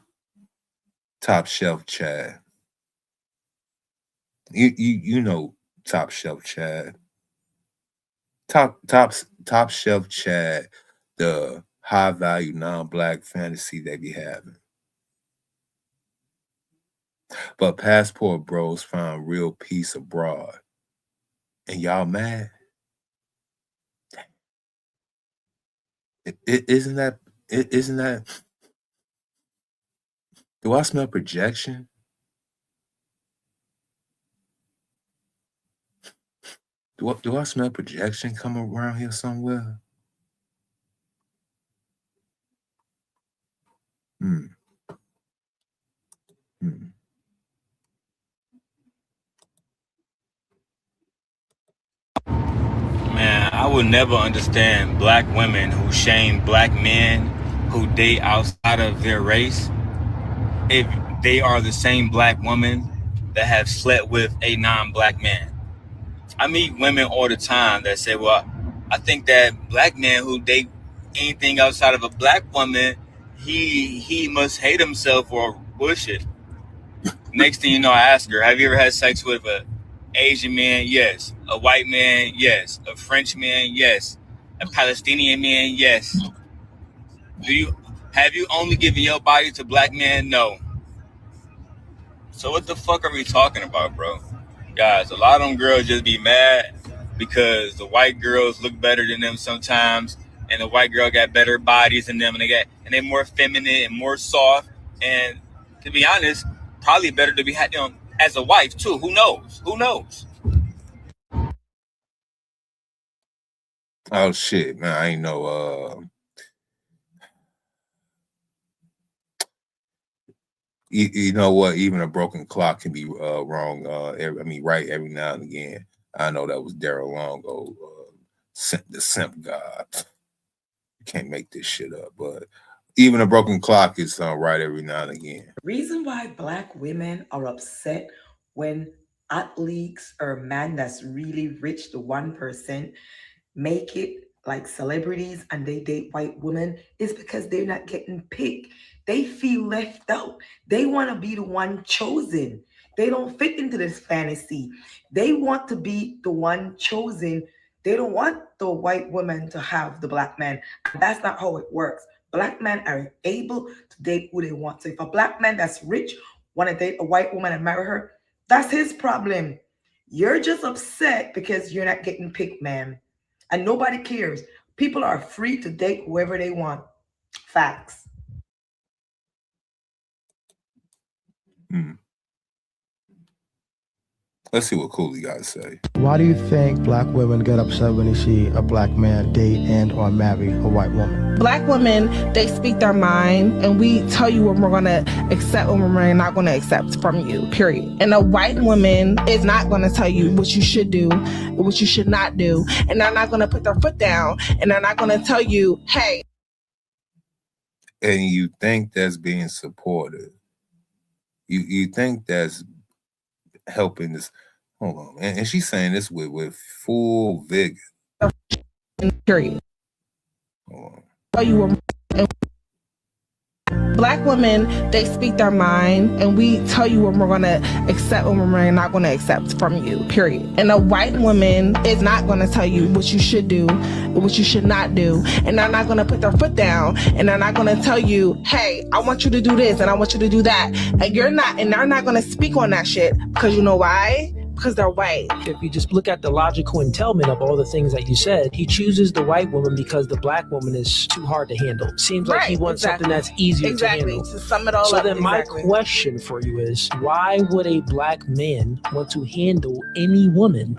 Top Shelf Chad. You know Top Shelf Chad. Top Shelf Chad, the high value non-black fantasy they be having. But Passport Bros found real peace abroad. And y'all mad? Isn't that do I smell projection? Do I smell projection coming around here somewhere? Man, I would never understand black women who shame black men who date outside of their race if they are the same black woman that have slept with a non-black man. I meet women all the time that say, well, I think that black men who date anything outside of a black woman, he must hate himself or bullshit. Next thing you know, I ask her, have you ever had sex with a Asian man? Yes. A white man? Yes. A French man? Yes. A Palestinian man? Yes. Have you only given your body to black men? No. So what the fuck are we talking about, bro? Guys, a lot of them girls just be mad because the white girls look better than them sometimes, and the white girl got better bodies than them, and they're more feminine and more soft, and to be honest, probably better to be had them as a wife too. Who knows? Oh shit, man! I ain't know. You know what? Even a broken clock can be wrong. Right every now and again. I know that was Daryl Longo, the simp god. You can't make this shit up, but even a broken clock is right every now and again. Reason why black women are upset when athletes or men that's really rich, the 1%, make it like celebrities and they date white women is because they're not getting picked. They feel left out. They want to be the one chosen. They don't fit into this fantasy. They want to be the one chosen. They don't want the white woman to have the black man. And that's not how it works. Black men are able to date who they want. So if a black man that's rich want to date a white woman and marry her, that's his problem. You're just upset because you're not getting picked, man. And nobody cares. People are free to date whoever they want. Facts. Let's see what Cooley got to say. Why do you think black women get upset when they see a black man date and or marry a white woman? Black women, they speak their mind, and we tell you what we're going to accept and what we're not going to accept from you, period. And a white woman is not going to tell you what you should do, what you should not do, and they're not going to put their foot down, and they're not going to tell you, hey. And you think that's being supportive. You think that's helping this. Hold on. And she's saying this with full vigor. Period. Black women, they speak their mind, and we tell you what we're going to accept and what we're not going to accept from you, period. And a white woman is not going to tell you what you should do, what you should not do, and they're not going to put their foot down, and they're not going to tell you, hey, I want you to do this and I want you to do that, and you're not, and they're not going to speak on that shit, because you know why? Because they're white. If you just look at the logical entailment of all the things that you said, he chooses the white woman because the black woman is too hard to handle. Seems like he wants something that's easier to handle. To sum it all so up. Then my question for you is, why would a black man want to handle any woman?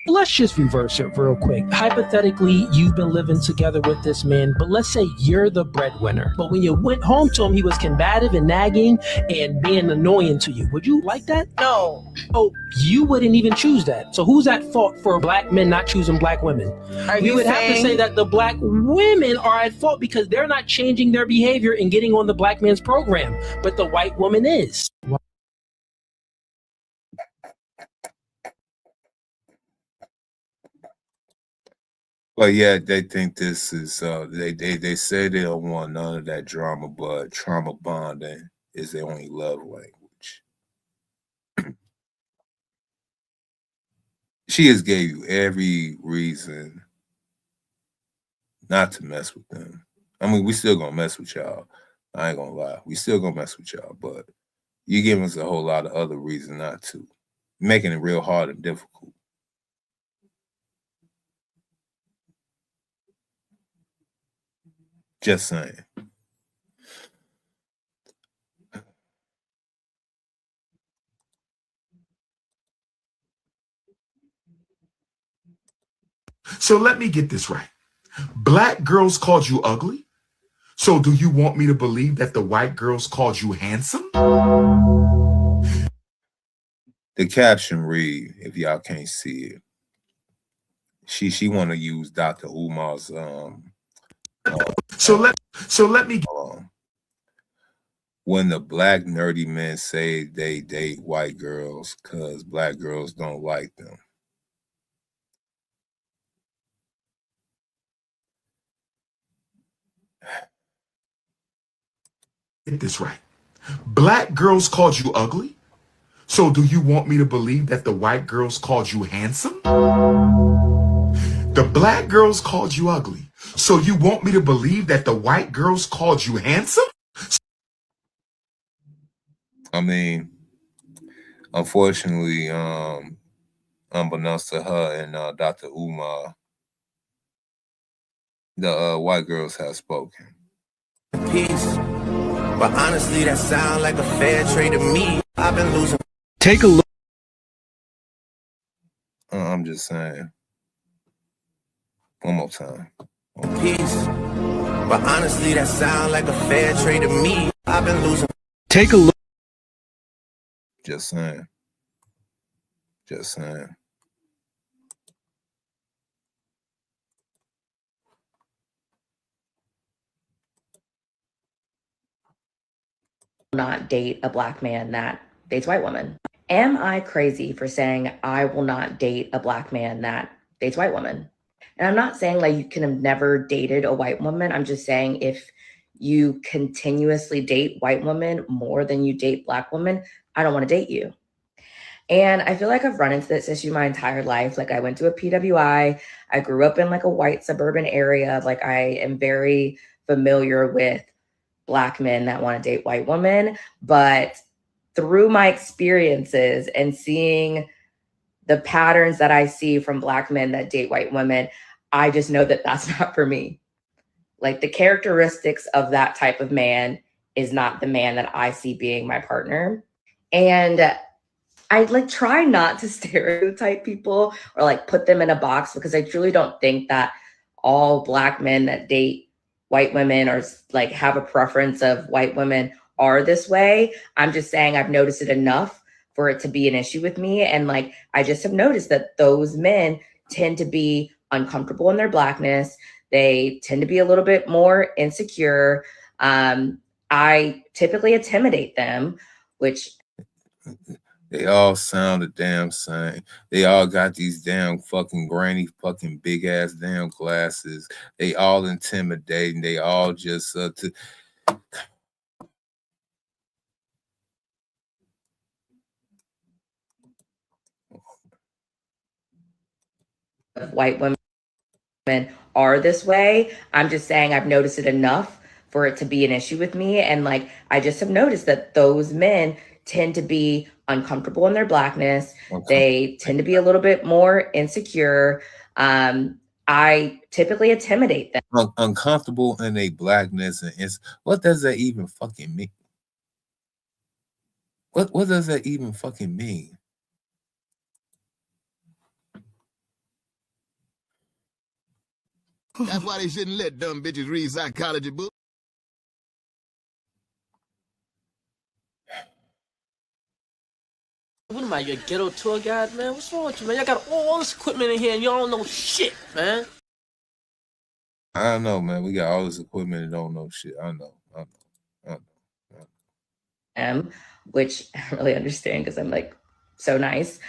Let's just reverse it real quick. Hypothetically, you've been living together with this man, but let's say you're the breadwinner. But when you went home to him, he was combative and nagging and being annoying to you. Would you like that? No. Oh, you wouldn't even choose that. So who's at fault for black men not choosing black women? We would have to say that the black women are at fault because they're not changing their behavior and getting on the black man's program, but the white woman is. But yeah, they think this is they say they don't want none of that drama, but trauma bonding is their only love language. She has gave you every reason not to mess with them. I mean, we still gonna mess with y'all. I ain't gonna lie. We still gonna mess with y'all, but you give us a whole lot of other reason not to, making it real hard and difficult. Just saying. So let me get this right. Black girls called you ugly? So do you want me to believe that the white girls called you handsome? The caption read, if y'all can't see it, she want to use Dr. Umar's So let me when the black nerdy men say they date white girls because black girls don't like them. Get this right. Black girls called you ugly? So do you want me to believe that the white girls called you handsome? The black girls called you ugly. So you want me to believe that the white girls called you handsome? I mean, unfortunately, unbeknownst to her and Dr. Umar, the white girls have spoken. Peace. But honestly, that sound like a fair trade to me. I've been losing. Take a look. I'm just saying. One more time. Peace. But honestly, that sound like a fair trade to me. I've been losing. Take a look. Just saying. Just saying. Not date a black man that dates white women. Am I crazy for saying I will not date a black man that dates white women? And I'm not saying like you can have never dated a white woman. I'm just saying if you continuously date white women more than you date black women, I don't want to date you. And I feel like I've run into this issue my entire life. Like I went to a PWI. I grew up in like a white suburban area. Like I am very familiar with black men that want to date white women. But through my experiences and seeing the patterns that I see from black men that date white women, I just know that that's not for me. Like the characteristics of that type of man is not the man that I see being my partner. And I like try not to stereotype people or like put them in a box, because I truly don't think that all Black men that date white women or like have a preference of white women are this way. I'm just saying I've noticed it enough for it to be an issue with me. And like, I just have noticed that those men tend to be uncomfortable in their Blackness. They tend to be a little bit more insecure. I typically intimidate them, which they all sound the damn same. They all got these damn fucking granny fucking big ass damn glasses. They all intimidating. They all just white women are this way. I'm just saying I've noticed it enough for it to be an issue with me. And like, I just have noticed that those men tend to be uncomfortable in their Blackness. They tend to be a little bit more insecure. I typically intimidate them. uncomfortable in their Blackness. And what does that even fucking mean? What does that even fucking mean? That's why they shouldn't let dumb bitches read psychology books. What am I, your ghetto tour guide, man? What's wrong with you, man? Y'all got all this equipment in here and y'all don't know shit, man. I don't know, man. We got all this equipment and don't know shit. I know. Which I don't really understand because I'm like so nice.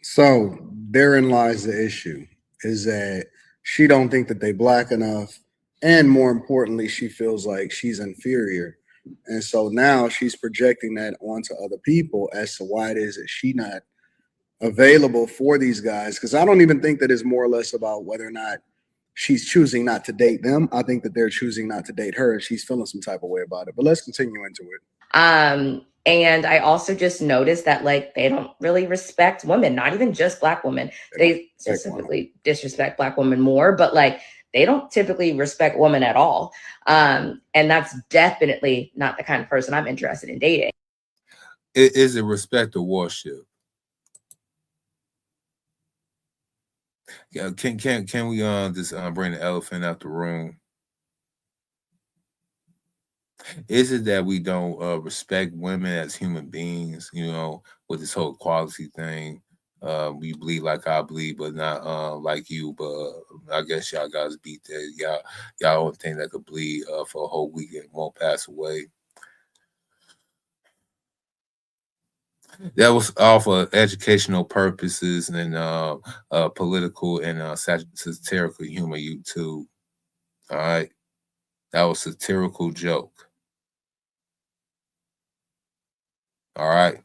So therein lies the issue, is that she don't think that they Black enough, and more importantly, she feels like she's inferior. And so now she's projecting that onto other people as to why it is that she not available for these guys. Because I don't even think that it's more or less about whether or not she's choosing not to date them. I think that they're choosing not to date her, and she's feeling some type of way about it. But let's continue into it. And I also just noticed that like they don't really respect women, not even just Black women. They specifically disrespect Black women more, but like they don't typically respect women at all. And that's definitely not the kind of person I'm interested in dating. Is it respect or worship? Yeah, can we just bring the elephant out the room? Is it that we don't respect women as human beings, you know, with this whole equality thing? We bleed like I bleed, but not like you. But I guess y'all guys beat that. Y'all don't think that could bleed for a whole week and won't pass away. That was all for educational purposes and political and satirical humor, YouTube. All right. That was a satirical joke. All right.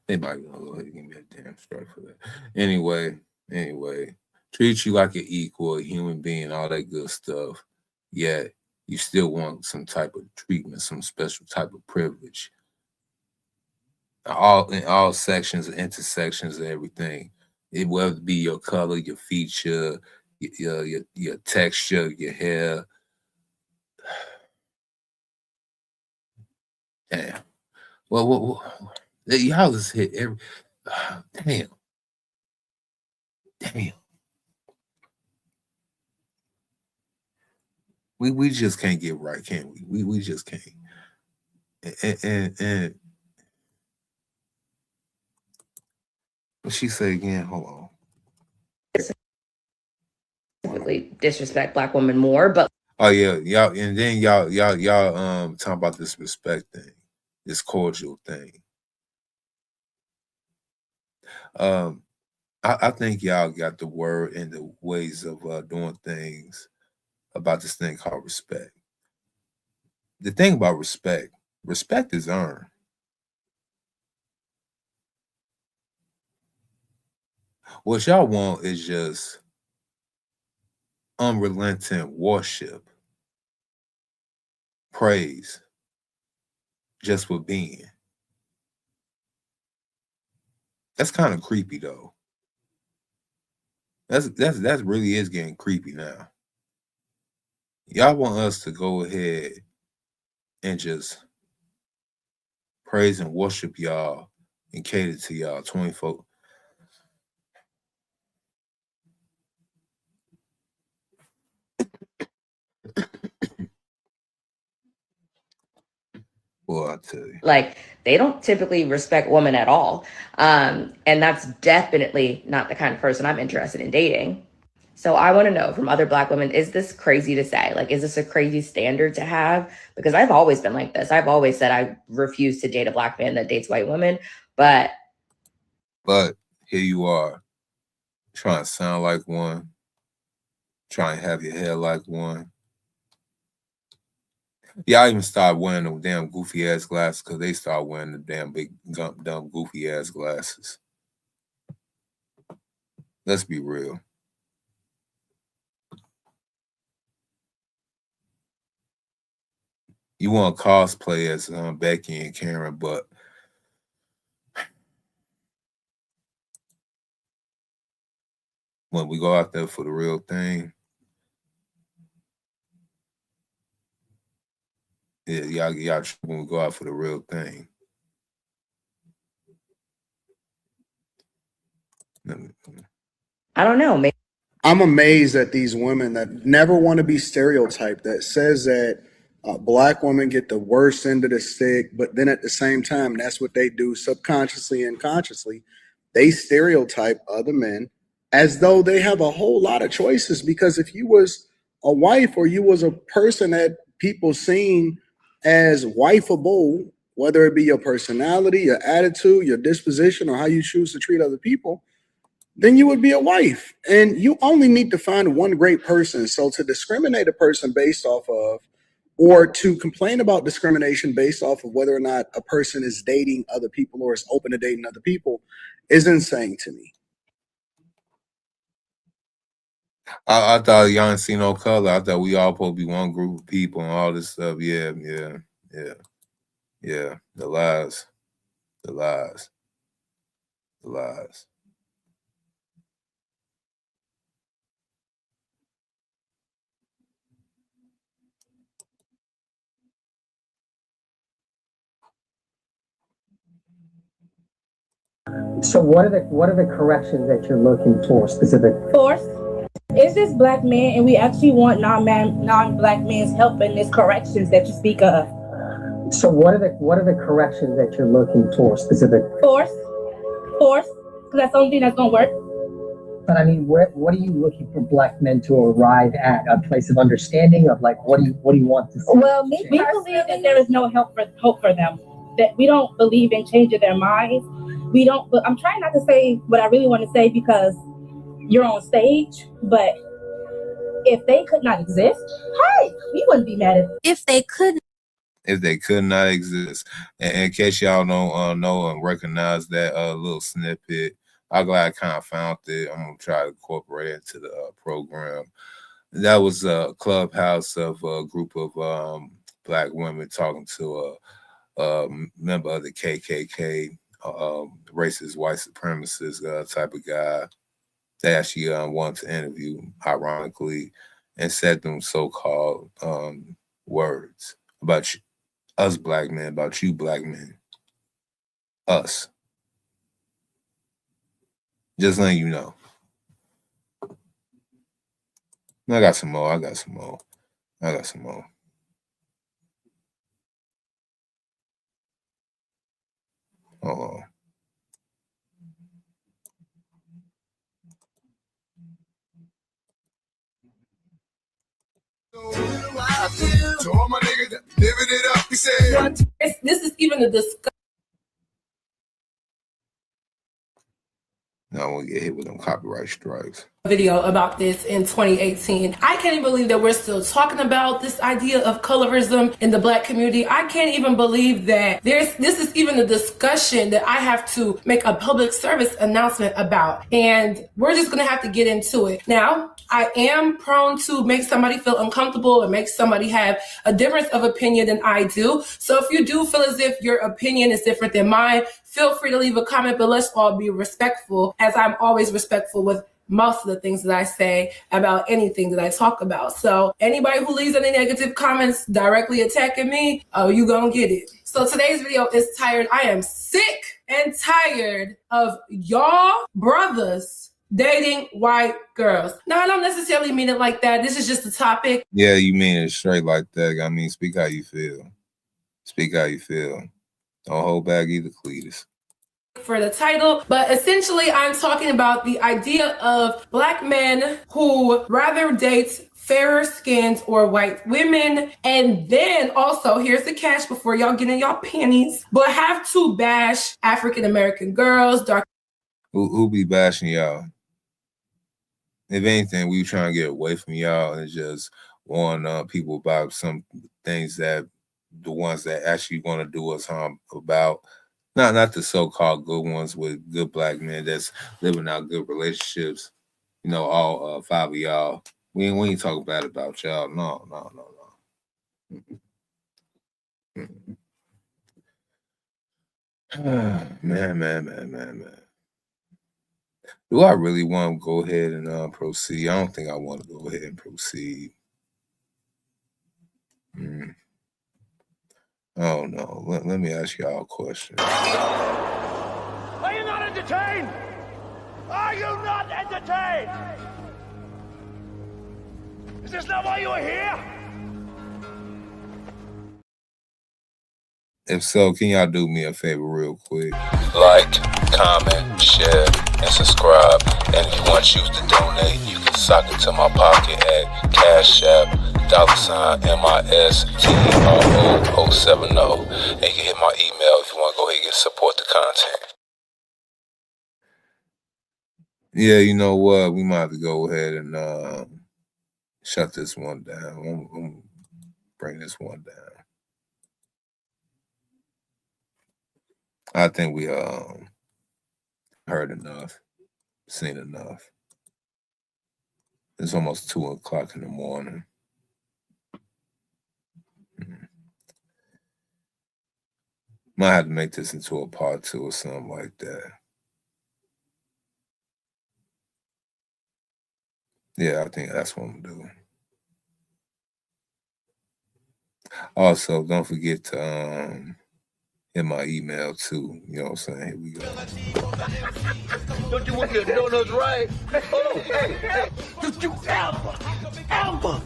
They might go ahead and give me a damn strike for that. Anyway, treat you like an equal, a human being, all that good stuff. Yet you still want some type of treatment, some special type of privilege. In all sections and intersections and everything. It whether it be your color, your feature, your texture, your hair. Damn. Well, y'all just hit every. Damn. We just can't get right, can we? We just can't. And what she say again? Hold on. Typically disrespect Black women more, but oh yeah, y'all, and then y'all talking about this respect thing, this cordial thing. I think y'all got the word and the ways of doing things about this thing called respect. The thing about respect is earned. What y'all want is just unrelenting worship, praise, just for being. That's kind of creepy though. That's really is getting creepy now. Y'all want us to go ahead and just praise and worship y'all and cater to y'all 24. Boy, I tell you. Like, they don't typically respect women at all. And that's definitely not the kind of person I'm interested in dating. So I want to know from other Black women, is this crazy to say? Like, is this a crazy standard to have? Because I've always been like this. I've always said I refuse to date a Black man that dates white women. But here you are, trying to sound like one, trying to have your hair like one. Yeah, I even started wearing them damn goofy ass glasses because they started wearing the damn big, dumb, goofy ass glasses. Let's be real. You want to cosplay as Becky and Karen, but when we go out there for the real thing, yeah, y'all when we go out for the real thing. I don't know. Maybe I'm amazed at these women that never want to be stereotyped, that says that Black women get the worst end of the stick, but then at the same time, that's what they do subconsciously and consciously. They stereotype other men as though they have a whole lot of choices, because if you was a wife or you was a person that people seen as wifeable, whether it be your personality, your attitude, your disposition, or how you choose to treat other people, then you would be a wife. And you only need to find one great person. So to discriminate a person based off of, or to complain about discrimination based off of whether or not a person is dating other people or is open to dating other people, is insane to me. I thought y'all didn't see no color. I thought we all supposed to be one group of people and all this stuff. Yeah. The lies. So what are the corrections that you're looking for specifically? Force. Is this Black man, and we actually want non-Black men's help in these corrections that you speak of? So what are the corrections that you're looking for specifically? Force, because that's the only thing that's gonna work. But I mean, what are you looking for Black men to arrive at? A place of understanding of, like, what do you want to see? Well, we believe that there is no hope for them. That we don't believe in changing their minds. We don't. But I'm trying not to say what I really want to say because you're on stage. But if they could not exist, hey, we wouldn't be mad at them. If they could not exist. And in case y'all don't know and recognize that little snippet, I'm glad I kind of found it. I'm gonna try to incorporate it into the program. That was a clubhouse of a group of Black women talking to a member of the KKK, racist white supremacist type of guy. They actually wanted to interview, ironically, and said them so-called words about us Black men, about you Black men, us. Just letting you know. I got some more. Oh. To all my niggas that living it up, he said. This is even a discussion. Now I won't get hit with them copyright strikes. Video about this in 2018. I can't even believe that we're still talking about this idea of colorism in the Black community. I can't even believe that this is even a discussion that I have to make a public service announcement about. And we're just gonna have to get into it. Now, I am prone to make somebody feel uncomfortable or make somebody have a difference of opinion than I do. So if you do feel as if your opinion is different than mine, feel free to leave a comment, but let's all be respectful, as I'm always respectful with most of the things that I say about anything that I talk about. So anybody who leaves any negative comments directly attacking me, oh, you gonna get it. So today's video is tired. I am sick and tired of y'all brothers dating white girls. Now, I don't necessarily mean it like that. This is just a topic. Yeah, you mean it straight like that. I mean, speak how you feel. Speak how you feel. Don't hold back either, Cletus. For the title, but essentially I'm talking about the idea of black men who rather date fairer skins or white women, and then also, here's the catch before y'all get in y'all panties, but have to bash African American girls, dark. Who be bashing y'all? If anything, we trying to get away from y'all and just warn people about some things that the ones that actually want to do us harm about. Not the so-called good ones with good black men that's living out good relationships. You know, all 5 of y'all. We ain't talking bad about y'all. No. Man. Do I really want to go ahead and proceed? I don't think I want to go ahead and proceed. Oh no. Let me ask y'all a question. Are you not entertained? Are you not entertained? Is this not why you are here? If so, can y'all do me a favor real quick? Like, comment, share, and subscribe. And if you want to choose to donate, you can sock it to my pocket at Cash App, $MISTRO070. And you can hit my email if you want to go ahead and support the content. Yeah, you know what? We might have to go ahead and shut this one down. I'm gonna bring this one down. I think we heard enough, seen enough. It's almost 2 o'clock in the morning. Might have to make this into a part 2 or something like that. Yeah, I think that's what I'm doing. Also, don't forget to in my email too. You know what I'm saying? Here we go. Don't you want your donuts right? Oh, hey. Don't you ever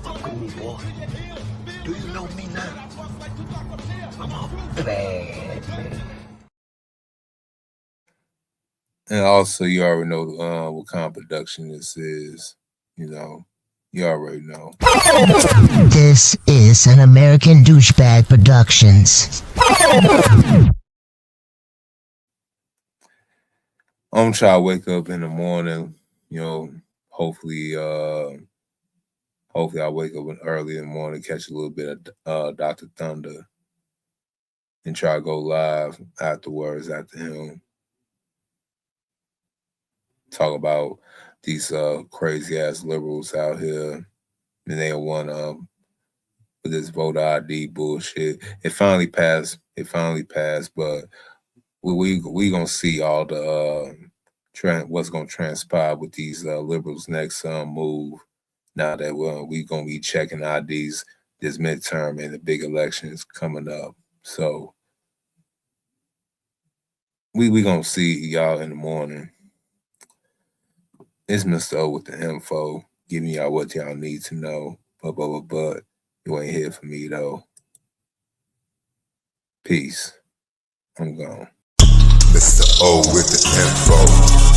fuck with me, boy. Do you know me now? I'm a bad man. And also, you already know what kind of production this is. You know, you already know. This is an American Douchebag Productions. I'm trying to wake up in the morning, you know, hopefully I wake up early in the morning, catch a little bit of Dr. Thunder, and try to go live afterwards after him. Talk about these crazy ass liberals out here, and they want with this voter ID bullshit. It finally passed, but we gonna see all the what's gonna transpire with these liberals' next move. Now that we gonna be checking IDs this midterm and the big elections coming up, so we gonna see y'all in the morning. It's Mr. O with the info, giving y'all what y'all need to know. But you ain't here for me though. Peace. I'm gone. Mr. O with the info.